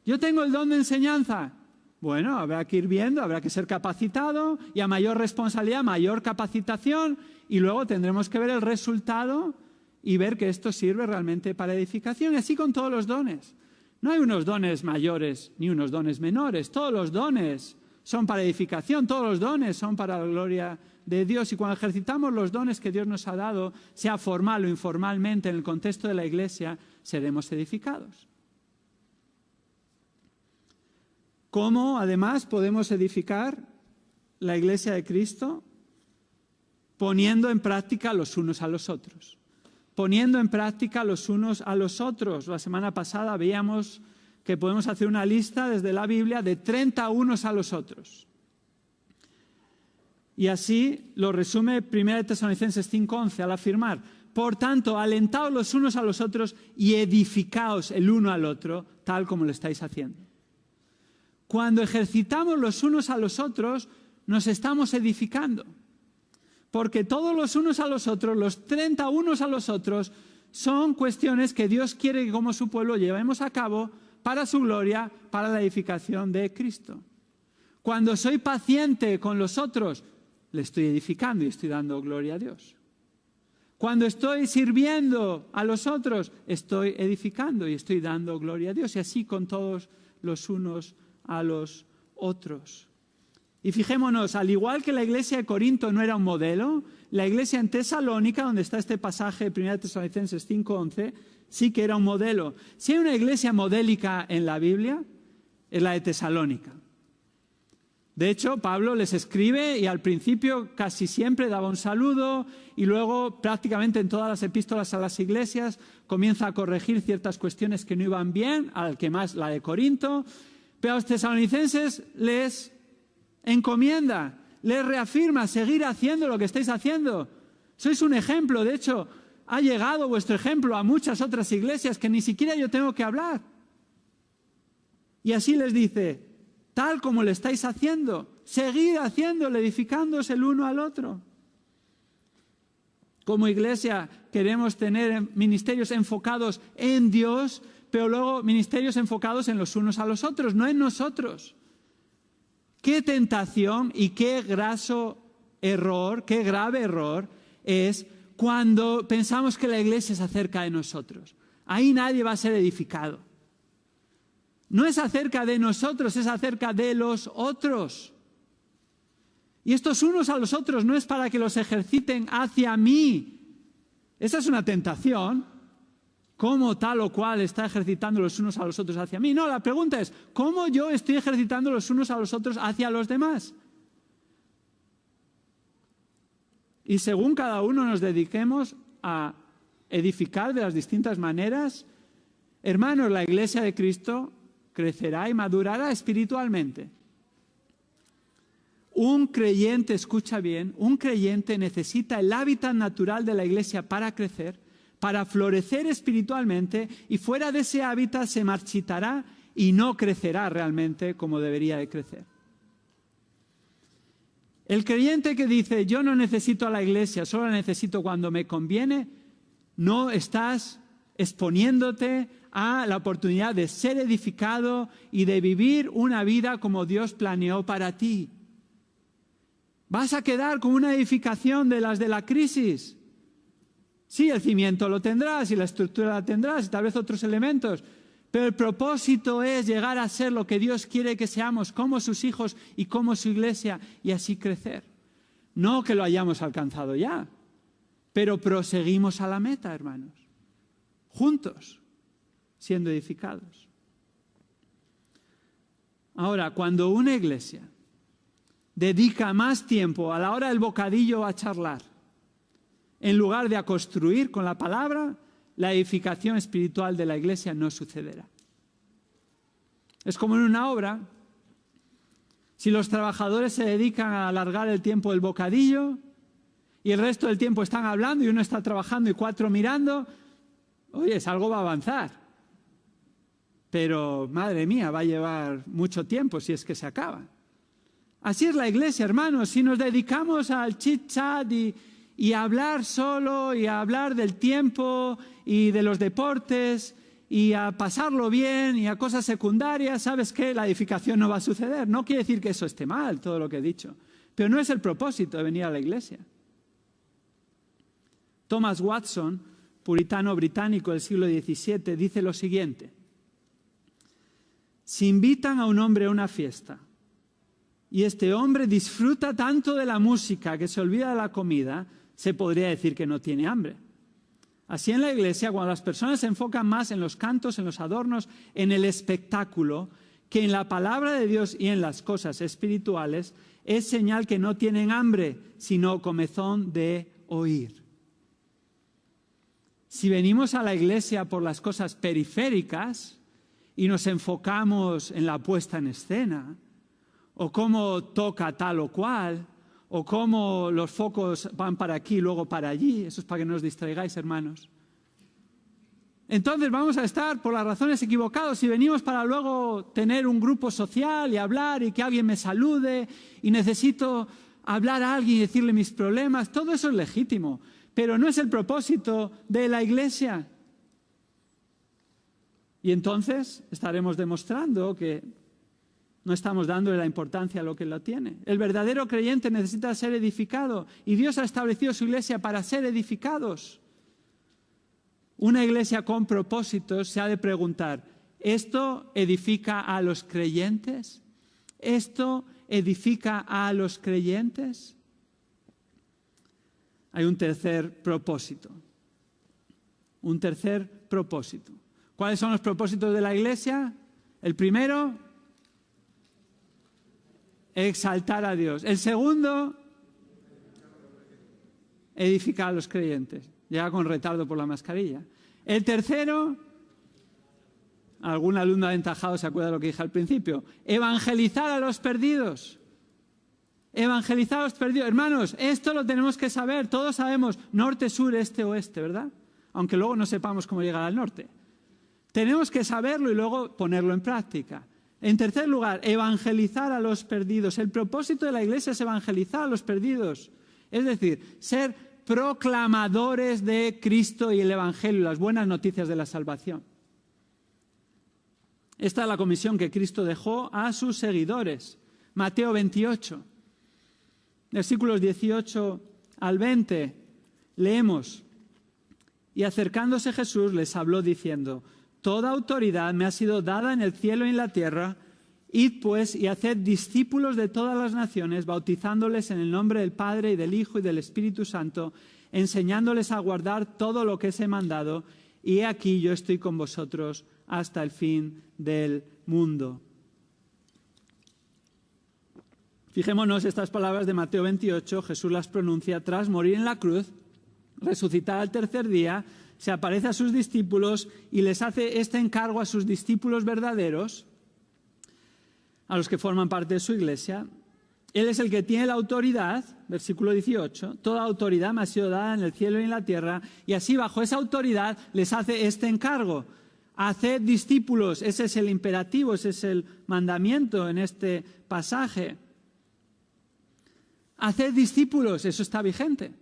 Yo tengo el don de enseñanza. Bueno, habrá que ir viendo, habrá que ser capacitado y a mayor responsabilidad, mayor capacitación y luego tendremos que ver el resultado y ver que esto sirve realmente para edificación. Y así con todos los dones. No hay unos dones mayores ni unos dones menores. Todos los dones son para edificación, todos los dones son para la gloria de Dios. Y cuando ejercitamos los dones que Dios nos ha dado, sea formal o informalmente en el contexto de la iglesia, seremos edificados. ¿Cómo, además, podemos edificar la iglesia de Cristo? Poniendo en práctica los unos a los otros. Poniendo en práctica los unos a los otros. La semana pasada veíamos que podemos hacer una lista desde la Biblia de 30 unos a los otros. Y así lo resume 1 Tesalonicenses 5:11 al afirmar: por tanto, alentaos los unos a los otros y edificaos el uno al otro, tal como lo estáis haciendo. Cuando ejercitamos los unos a los otros, nos estamos edificando. Porque todos los unos a los otros, los 30 unos a los otros, son cuestiones que Dios quiere que como su pueblo llevemos a cabo para su gloria, para la edificación de Cristo. Cuando soy paciente con los otros, le estoy edificando y estoy dando gloria a Dios. Cuando estoy sirviendo a los otros, estoy edificando y estoy dando gloria a Dios. Y así con todos los unos a los otros. Y fijémonos, al igual que la iglesia de Corinto no era un modelo, la iglesia en Tesalónica, donde está este pasaje de 1 Tesalonicenses 5:11, sí que era un modelo. Si hay una iglesia modélica en la Biblia, es la de Tesalónica. De hecho, Pablo les escribe y al principio casi siempre daba un saludo y luego prácticamente en todas las epístolas a las iglesias comienza a corregir ciertas cuestiones que no iban bien, al que más la de Corinto. Pero a los tesalonicenses les encomienda, les reafirma seguir haciendo lo que estáis haciendo. Sois un ejemplo, de hecho, ha llegado vuestro ejemplo a muchas otras iglesias que ni siquiera yo tengo que hablar. Y así les dice, tal como lo estáis haciendo, seguid haciéndolo, edificándoos el uno al otro. Como iglesia queremos tener ministerios enfocados en Dios, pero luego ministerios enfocados en los unos a los otros, no en nosotros. Qué tentación y qué graso error, qué grave error es cuando pensamos que la iglesia es acerca de nosotros. Ahí nadie va a ser edificado. No es acerca de nosotros, es acerca de los otros. Y estos unos a los otros no es para que los ejerciten hacia mí. Esa es una tentación. ¿Cómo tal o cual está ejercitando los unos a los otros hacia mí? No, la pregunta es, ¿cómo yo estoy ejercitando los unos a los otros hacia los demás? Y según cada uno nos dediquemos a edificar de las distintas maneras, hermanos, la iglesia de Cristo crecerá y madurará espiritualmente. Un creyente, escucha bien, un creyente necesita el hábitat natural de la iglesia para crecer, para florecer espiritualmente, y fuera de ese hábitat se marchitará y no crecerá realmente como debería de crecer. El creyente que dice, yo no necesito a la iglesia, solo la necesito cuando me conviene, no estás exponiéndote a la oportunidad de ser edificado y de vivir una vida como Dios planeó para ti. Vas a quedar con una edificación de las de la crisis. Sí, el cimiento lo tendrás y la estructura la tendrás y tal vez otros elementos, pero el propósito es llegar a ser lo que Dios quiere que seamos como sus hijos y como su iglesia y así crecer. No que lo hayamos alcanzado ya, pero proseguimos a la meta, hermanos, juntos, siendo edificados. Ahora, cuando una iglesia dedica más tiempo a la hora del bocadillo a charlar, en lugar de a construir con la palabra, la edificación espiritual de la iglesia no sucederá. Es como en una obra. Si los trabajadores se dedican a alargar el tiempo del bocadillo y el resto del tiempo están hablando y uno está trabajando y 4 mirando, oye, algo va a avanzar. Pero, madre mía, va a llevar mucho tiempo si es que se acaba. Así es la iglesia, hermanos. Si nos dedicamos al chit-chat y a hablar solo y a hablar del tiempo y de los deportes y a pasarlo bien y a cosas secundarias, ¿sabes qué? La edificación no va a suceder. No quiere decir que eso esté mal, todo lo que he dicho. Pero no es el propósito de venir a la iglesia. Thomas Watson, puritano británico del siglo XVII, dice lo siguiente. Si invitan a un hombre a una fiesta y este hombre disfruta tanto de la música que se olvida de la comida, se podría decir que no tiene hambre. Así en la iglesia, cuando las personas se enfocan más en los cantos, en los adornos, en el espectáculo, que en la palabra de Dios y en las cosas espirituales, es señal que no tienen hambre, sino comezón de oír. Si venimos a la iglesia por las cosas periféricas y nos enfocamos en la puesta en escena, o cómo toca tal o cual, o cómo los focos van para aquí y luego para allí, eso es para que no os distraigáis, hermanos. Entonces vamos a estar por las razones equivocadas si venimos para luego tener un grupo social y hablar y que alguien me salude y necesito hablar a alguien y decirle mis problemas. Todo eso es legítimo, pero no es el propósito de la iglesia. Y entonces estaremos demostrando que no estamos dándole la importancia a lo que lo tiene. El verdadero creyente necesita ser edificado y Dios ha establecido su iglesia para ser edificados. Una iglesia con propósitos se ha de preguntar, ¿esto edifica a los creyentes? ¿Esto edifica a los creyentes? Hay un tercer propósito. Un tercer propósito. ¿Cuáles son los propósitos de la iglesia? El primero, exaltar a Dios. El segundo, edificar a los creyentes. Llega con retardo por la mascarilla. El tercero, algún alumno aventajado se acuerda de lo que dije al principio, evangelizar a los perdidos. Evangelizar a los perdidos. Hermanos, esto lo tenemos que saber. Todos sabemos norte, sur, este, oeste, ¿verdad? Aunque luego no sepamos cómo llegar al norte. Tenemos que saberlo y luego ponerlo en práctica. En tercer lugar, evangelizar a los perdidos. El propósito de la iglesia es evangelizar a los perdidos. Es decir, ser proclamadores de Cristo y el Evangelio, las buenas noticias de la salvación. Esta es la comisión que Cristo dejó a sus seguidores. Mateo 28, versículos 18 al 20, leemos: y acercándose Jesús les habló diciendo: toda autoridad me ha sido dada en el cielo y en la tierra. Id pues y haced discípulos de todas las naciones, bautizándoles en el nombre del Padre y del Hijo y del Espíritu Santo, enseñándoles a guardar todo lo que os he mandado, y he aquí yo estoy con vosotros hasta el fin del mundo. Fijémonos estas palabras de Mateo 28, Jesús las pronuncia tras morir en la cruz, resucitar al tercer día, se aparece a sus discípulos y les hace este encargo a sus discípulos verdaderos, a los que forman parte de su iglesia. Él es el que tiene la autoridad, versículo 18, toda autoridad me ha sido dada en el cielo y en la tierra, y así bajo esa autoridad les hace este encargo: haced discípulos. Ese es el imperativo, ese es el mandamiento en este pasaje. Haced discípulos, eso está vigente.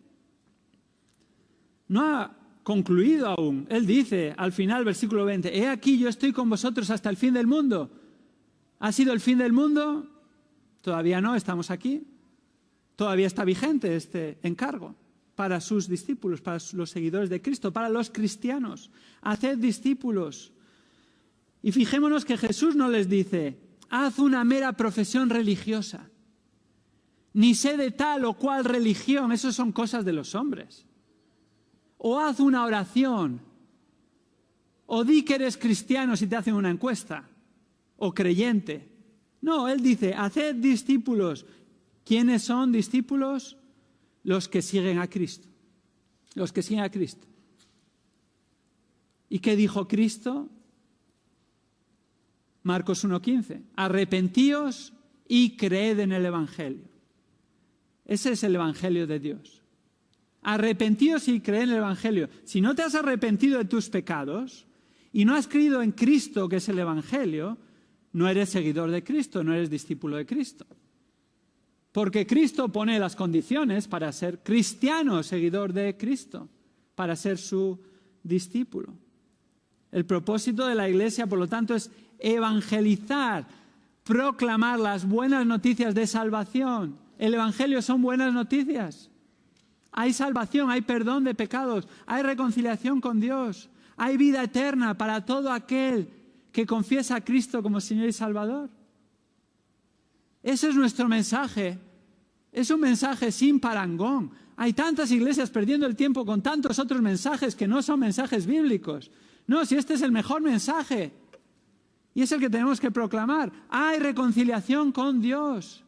No ha concluido aún. Él dice al final, versículo 20, he aquí yo estoy con vosotros hasta el fin del mundo. ¿Ha sido el fin del mundo? Todavía no, estamos aquí. Todavía está vigente este encargo para sus discípulos, para los seguidores de Cristo, para los cristianos. Haced discípulos. Y fijémonos que Jesús no les dice: haz una mera profesión religiosa, ni sé de tal o cual religión, eso son cosas de los hombres. O haz una oración, o di que eres cristiano si te hacen una encuesta, o creyente. No, él dice: haced discípulos. ¿Quiénes son discípulos? Los que siguen a Cristo. Los que siguen a Cristo. ¿Y qué dijo Cristo? Marcos 1:15. Arrepentíos y creed en el Evangelio. Ese es el Evangelio de Dios. Arrepentíos y creed en el Evangelio. Si no te has arrepentido de tus pecados y no has creído en Cristo, que es el Evangelio, no eres seguidor de Cristo, no eres discípulo de Cristo. Porque Cristo pone las condiciones para ser cristiano, seguidor de Cristo, para ser su discípulo. El propósito de la Iglesia, por lo tanto, es evangelizar, proclamar las buenas noticias de salvación. El Evangelio son buenas noticias. Hay salvación, hay perdón de pecados, hay reconciliación con Dios, hay vida eterna para todo aquel que confiesa a Cristo como Señor y Salvador. Ese es nuestro mensaje. Es un mensaje sin parangón. Hay tantas iglesias perdiendo el tiempo con tantos otros mensajes que no son mensajes bíblicos. No, si este es el mejor mensaje y es el que tenemos que proclamar. Hay reconciliación con Dios.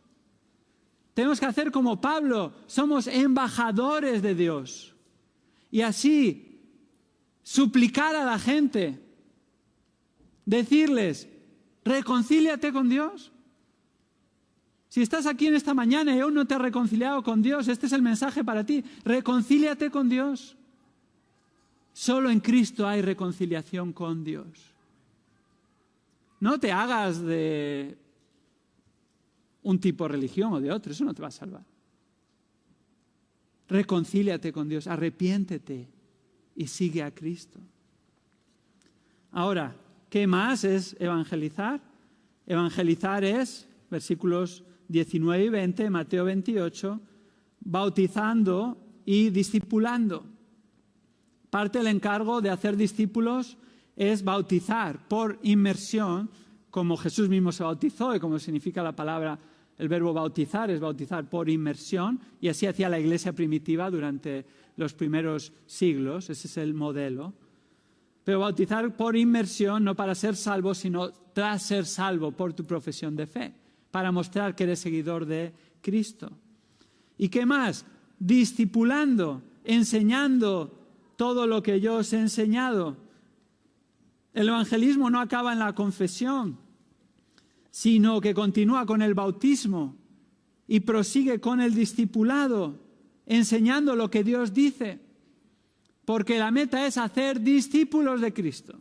Tenemos que hacer como Pablo, somos embajadores de Dios. Y así suplicar a la gente, decirles: reconcíliate con Dios. Si estás aquí en esta mañana y aún no te has reconciliado con Dios, este es el mensaje para ti: reconcíliate con Dios. Solo en Cristo hay reconciliación con Dios. No te hagas de un tipo de religión o de otro, eso no te va a salvar. Reconcíliate con Dios, arrepiéntete y sigue a Cristo. Ahora, ¿qué más es evangelizar? Evangelizar es, versículos 19 y 20, Mateo 28, bautizando y discipulando. Parte del encargo de hacer discípulos es bautizar por inmersión, como Jesús mismo se bautizó y como significa la palabra, el verbo bautizar es bautizar por inmersión, y así hacía la iglesia primitiva durante los primeros siglos, ese es el modelo. Pero bautizar por inmersión, no para ser salvo, sino tras ser salvo por tu profesión de fe, para mostrar que eres seguidor de Cristo. ¿Y qué más? Discipulando, enseñando todo lo que yo os he enseñado. El evangelismo no acaba en la confesión, sino que continúa con el bautismo y prosigue con el discipulado, enseñando lo que Dios dice. Porque la meta es hacer discípulos de Cristo.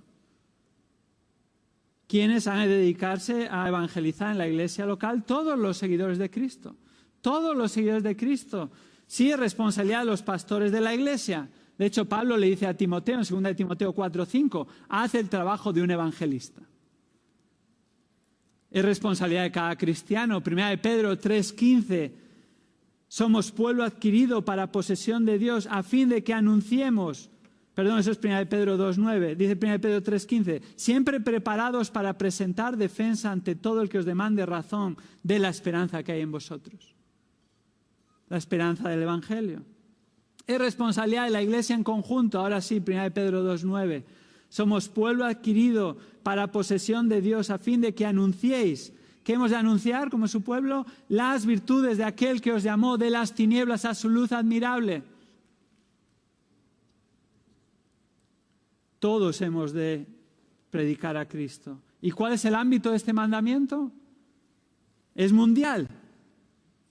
¿Quiénes han de dedicarse a evangelizar en la iglesia local? Todos los seguidores de Cristo. Todos los seguidores de Cristo. Sí, es responsabilidad de los pastores de la iglesia. De hecho, Pablo le dice a Timoteo, en 2 Timoteo 4:5, haz el trabajo de un evangelista. Es responsabilidad de cada cristiano. 1 Pedro 3:15, somos pueblo adquirido para posesión de Dios a fin de que anunciemos, eso es 1 Pedro 2:9, dice 1 Pedro 3:15, siempre preparados para presentar defensa ante todo el que os demande razón de la esperanza que hay en vosotros. La esperanza del Evangelio. Es responsabilidad de la iglesia en conjunto, ahora sí, 1 Pedro 2:9. Somos pueblo adquirido para posesión de Dios a fin de que anunciéis. ¿Qué hemos de anunciar como su pueblo? Las virtudes de aquel que os llamó de las tinieblas a su luz admirable. Todos hemos de predicar a Cristo. ¿Y cuál es el ámbito de este mandamiento? Es mundial.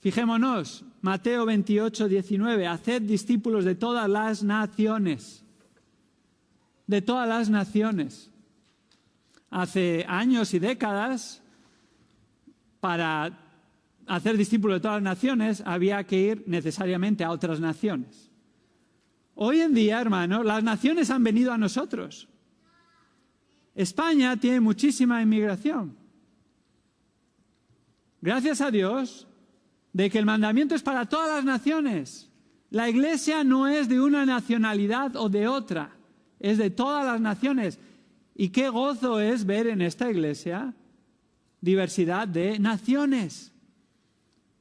Fijémonos, Mateo 28:19, haced discípulos de todas las naciones. De todas las naciones. Hace años y décadas, para hacer discípulos de todas las naciones, había que ir necesariamente a otras naciones. Hoy en día, hermanos, las naciones han venido a nosotros. España tiene muchísima inmigración. Gracias a Dios, de que el mandamiento es para todas las naciones. La iglesia no es de una nacionalidad o de otra, es de todas las naciones. Y qué gozo es ver en esta iglesia diversidad de naciones,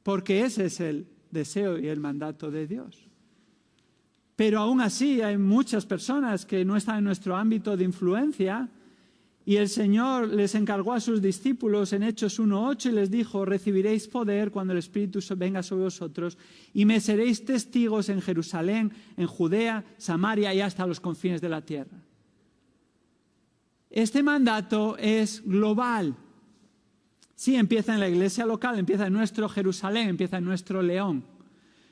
porque ese es el deseo y el mandato de Dios. Pero aún así hay muchas personas que no están en nuestro ámbito de influencia. Y el Señor les encargó a sus discípulos en Hechos 1:8 y les dijo, recibiréis poder cuando el Espíritu venga sobre vosotros y me seréis testigos en Jerusalén, en Judea, Samaria y hasta los confines de la tierra. Este mandato es global. Sí, empieza en la iglesia local, empieza en nuestro Jerusalén, empieza en nuestro León,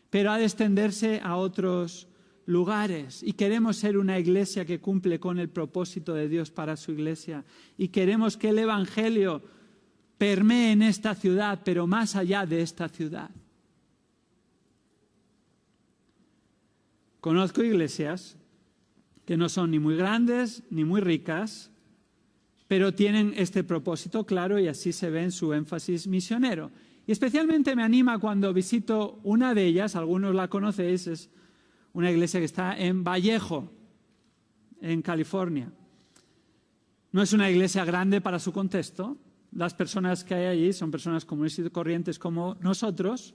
pero ha de extenderse a otros lugares. Y queremos ser una iglesia que cumple con el propósito de Dios para su iglesia. Y queremos que el Evangelio permee en esta ciudad, pero más allá de esta ciudad. Conozco iglesias que no son ni muy grandes ni muy ricas, pero tienen este propósito claro y así se ve en su énfasis misionero. Y especialmente me anima cuando visito una de ellas, algunos la conocéis, es una iglesia que está en Vallejo, en California. No es una iglesia grande para su contexto. Las personas que hay allí son personas comunes y corrientes como nosotros,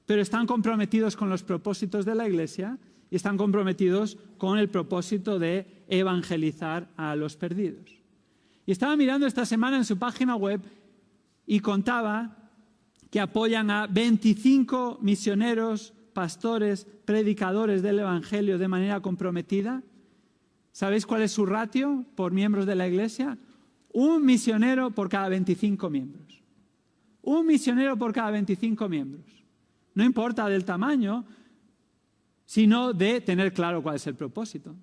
pero están comprometidos con los propósitos de la iglesia y están comprometidos con el propósito de evangelizar a los perdidos. Y estaba mirando esta semana en su página web y contaba que apoyan a 25 misioneros, pastores, predicadores del Evangelio de manera comprometida. ¿Sabéis cuál es su ratio por miembros de la iglesia? Un misionero por cada 25 miembros. Un misionero por cada 25 miembros. No importa del tamaño, sino de tener claro cuál es el propósito.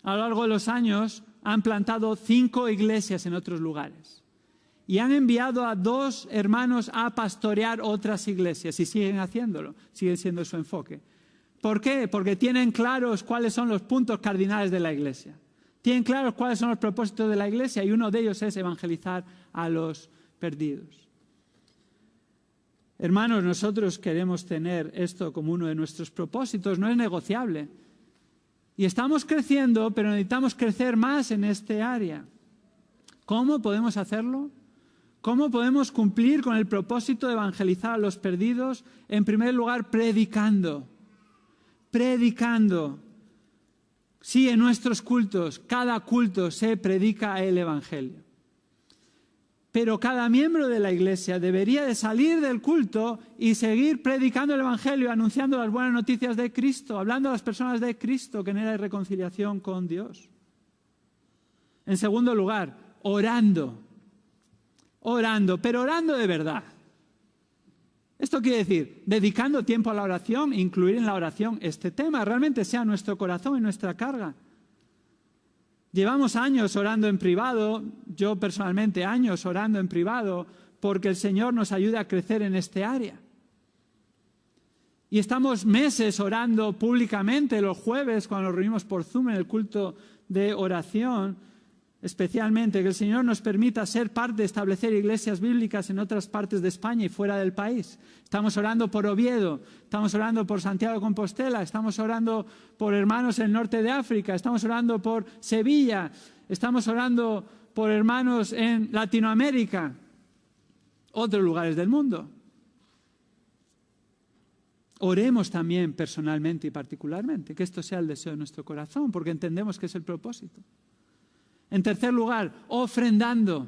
A lo largo de los años han plantado 5 iglesias en otros lugares. Y han enviado a 2 hermanos a pastorear otras iglesias y siguen haciéndolo, sigue siendo su enfoque. ¿Por qué? Porque tienen claros cuáles son los puntos cardinales de la iglesia. Tienen claros cuáles son los propósitos de la iglesia y uno de ellos es evangelizar a los perdidos. Hermanos, nosotros queremos tener esto como uno de nuestros propósitos, no es negociable. Y estamos creciendo, pero necesitamos crecer más en este área. ¿Cómo podemos hacerlo? ¿Cómo podemos cumplir con el propósito de evangelizar a los perdidos? En primer lugar, predicando. Predicando. Sí, en nuestros cultos, cada culto se predica el Evangelio. Pero cada miembro de la iglesia debería de salir del culto y seguir predicando el Evangelio, anunciando las buenas noticias de Cristo, hablando a las personas de Cristo, que no hay reconciliación con Dios. En segundo lugar, orando. Orando, pero orando de verdad. Esto quiere decir, dedicando tiempo a la oración, incluir en la oración este tema, realmente sea nuestro corazón y nuestra carga. Llevamos años orando en privado, yo personalmente años orando en privado, porque el Señor nos ayuda a crecer en este área. Y estamos meses orando públicamente los jueves cuando nos reunimos por Zoom en el culto de oración, especialmente que el Señor nos permita ser parte de establecer iglesias bíblicas en otras partes de España y fuera del país. Estamos orando por Oviedo, estamos orando por Santiago de Compostela, estamos orando por hermanos en el norte de África, estamos orando por Sevilla, estamos orando por hermanos en Latinoamérica, otros lugares del mundo. Oremos también personalmente y particularmente, que esto sea el deseo de nuestro corazón, porque entendemos que es el propósito. En tercer lugar, ofrendando.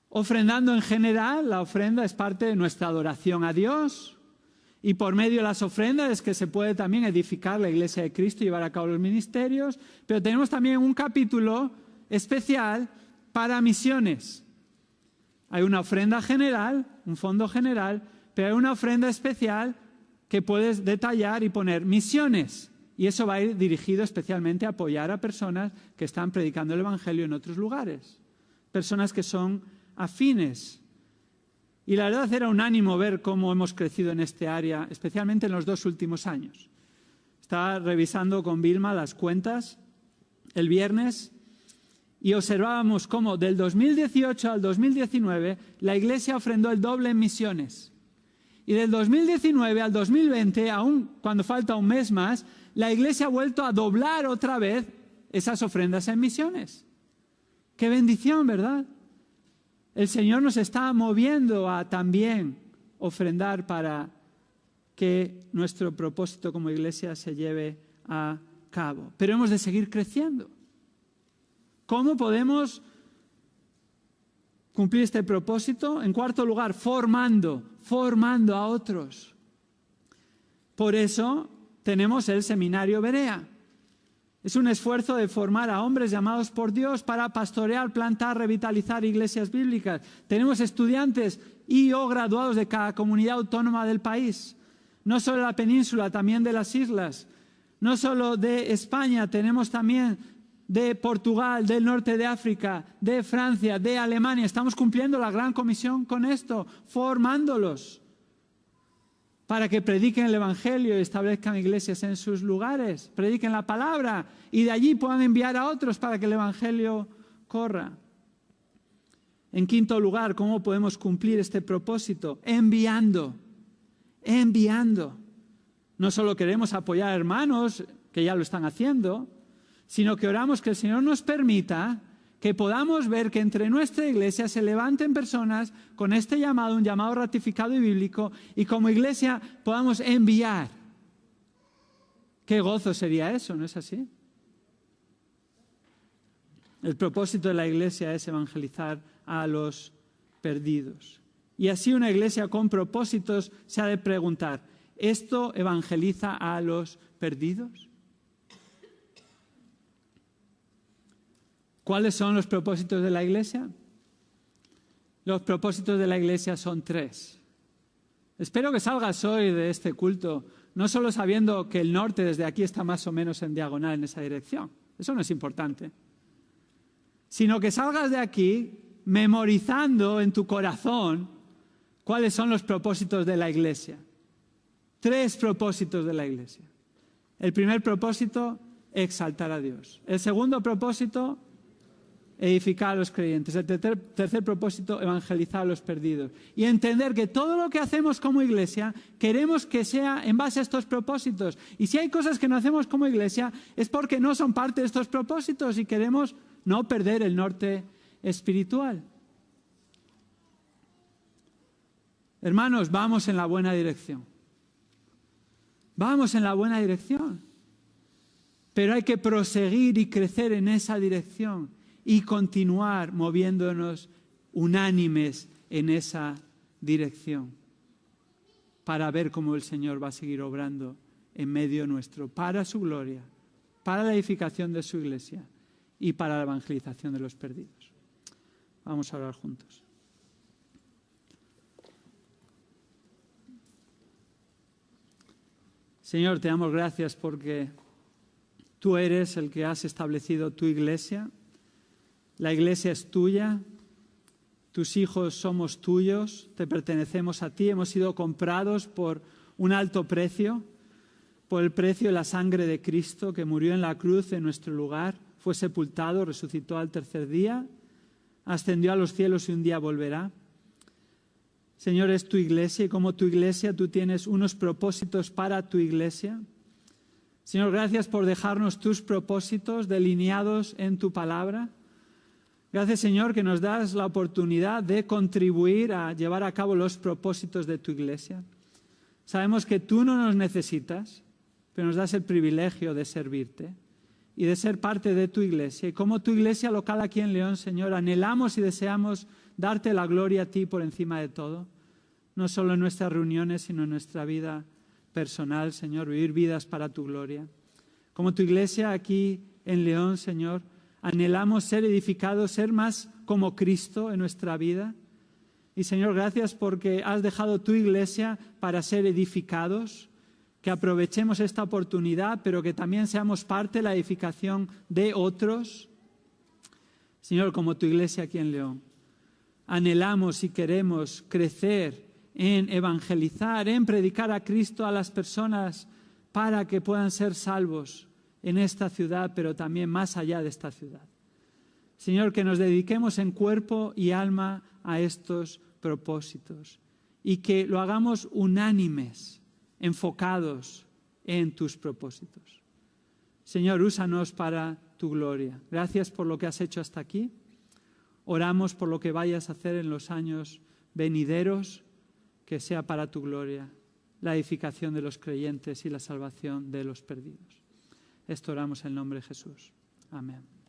Ofrendando en general, la ofrenda es parte de nuestra adoración a Dios y por medio de las ofrendas es que se puede también edificar la Iglesia de Cristo y llevar a cabo los ministerios, pero tenemos también un capítulo especial para misiones. Hay una ofrenda general, un fondo general, pero hay una ofrenda especial que puedes detallar y poner misiones. Y eso va a ir dirigido especialmente a apoyar a personas que están predicando el Evangelio en otros lugares. Personas que son afines. Y la verdad era un ánimo ver cómo hemos crecido en este área, especialmente en los 2 últimos años. Estaba revisando con Vilma las cuentas el viernes y observábamos cómo del 2018 al 2019 la Iglesia ofrendó el doble en misiones. Y del 2019 al 2020, aún cuando falta un mes más, la Iglesia ha vuelto a doblar otra vez esas ofrendas en misiones. ¡Qué bendición!, ¿verdad? El Señor nos está moviendo a también ofrendar para que nuestro propósito como Iglesia se lleve a cabo. Pero hemos de seguir creciendo. ¿Cómo podemos cumplir este propósito? En cuarto lugar, formando a otros. Por eso tenemos el Seminario Berea. Es un esfuerzo de formar a hombres llamados por Dios para pastorear, plantar, revitalizar iglesias bíblicas. Tenemos estudiantes y o graduados de cada comunidad autónoma del país. No solo de la península, también de las islas. No solo de España, tenemos también de Portugal, del norte de África, de Francia, de Alemania. Estamos cumpliendo la gran comisión con esto, formándolos para que prediquen el Evangelio y establezcan iglesias en sus lugares, prediquen la palabra y de allí puedan enviar a otros para que el Evangelio corra. En quinto lugar, ¿cómo podemos cumplir este propósito? Enviando. No solo queremos apoyar a hermanos que ya lo están haciendo, sino que oramos que el Señor nos permita que podamos ver que entre nuestra iglesia se levanten personas con este llamado, un llamado ratificado y bíblico, y como iglesia podamos enviar. Qué gozo sería eso, ¿no es así? El propósito de la iglesia es evangelizar a los perdidos. Y así una iglesia con propósitos se ha de preguntar, ¿esto evangeliza a los perdidos? ¿Cuáles son los propósitos de la iglesia? Los propósitos de la iglesia son 3. Espero que salgas hoy de este culto no solo sabiendo que el norte desde aquí está más o menos en diagonal en esa dirección. Eso no es importante. Sino que salgas de aquí memorizando en tu corazón cuáles son los propósitos de la iglesia. 3 propósitos de la iglesia. El primer propósito, exaltar a Dios. El segundo propósito, edificar a los creyentes. El tercer propósito, evangelizar a los perdidos. Y entender que todo lo que hacemos como iglesia queremos que sea en base a estos propósitos. Y si hay cosas que no hacemos como iglesia es porque no son parte de estos propósitos y queremos no perder el norte espiritual. Hermanos, vamos en la buena dirección. Vamos en la buena dirección. Pero hay que proseguir y crecer en esa dirección y continuar moviéndonos unánimes en esa dirección para ver cómo el Señor va a seguir obrando en medio nuestro para su gloria, para la edificación de su iglesia y para la evangelización de los perdidos. Vamos a orar juntos. Señor, te damos gracias porque tú eres el que has establecido tu iglesia. La iglesia es tuya Tus hijos somos tuyos, te pertenecemos a ti, hemos sido comprados por un alto precio, por el precio de la sangre de Cristo, que murió en la cruz en nuestro lugar, fue sepultado, resucitó al tercer día, ascendió a los cielos y un día volverá. Señor, es tu iglesia y como tu iglesia tú tienes unos propósitos para tu iglesia. Señor, gracias por dejarnos tus propósitos delineados en tu palabra. Gracias, Señor, que nos das la oportunidad de contribuir a llevar a cabo los propósitos de tu iglesia. Sabemos que tú no nos necesitas, pero nos das el privilegio de servirte y de ser parte de tu iglesia. Y como tu iglesia local aquí en León, Señor, anhelamos y deseamos darte la gloria a ti por encima de todo, no solo en nuestras reuniones, sino en nuestra vida personal, Señor, vivir vidas para tu gloria. Como tu iglesia aquí en León, Señor, anhelamos ser edificados, ser más como Cristo en nuestra vida. Y, Señor, gracias porque has dejado tu iglesia para ser edificados, que aprovechemos esta oportunidad, pero que también seamos parte de la edificación de otros. Señor, como tu iglesia aquí en León, anhelamos y queremos crecer en evangelizar, en predicar a Cristo a las personas para que puedan ser salvos en esta ciudad, pero también más allá de esta ciudad. Señor, que nos dediquemos en cuerpo y alma a estos propósitos y que lo hagamos unánimes, enfocados en tus propósitos. Señor, úsanos para tu gloria. Gracias por lo que has hecho hasta aquí. Oramos por lo que vayas a hacer en los años venideros, que sea para tu gloria, la edificación de los creyentes y la salvación de los perdidos. Esto oramos en el nombre de Jesús. Amén.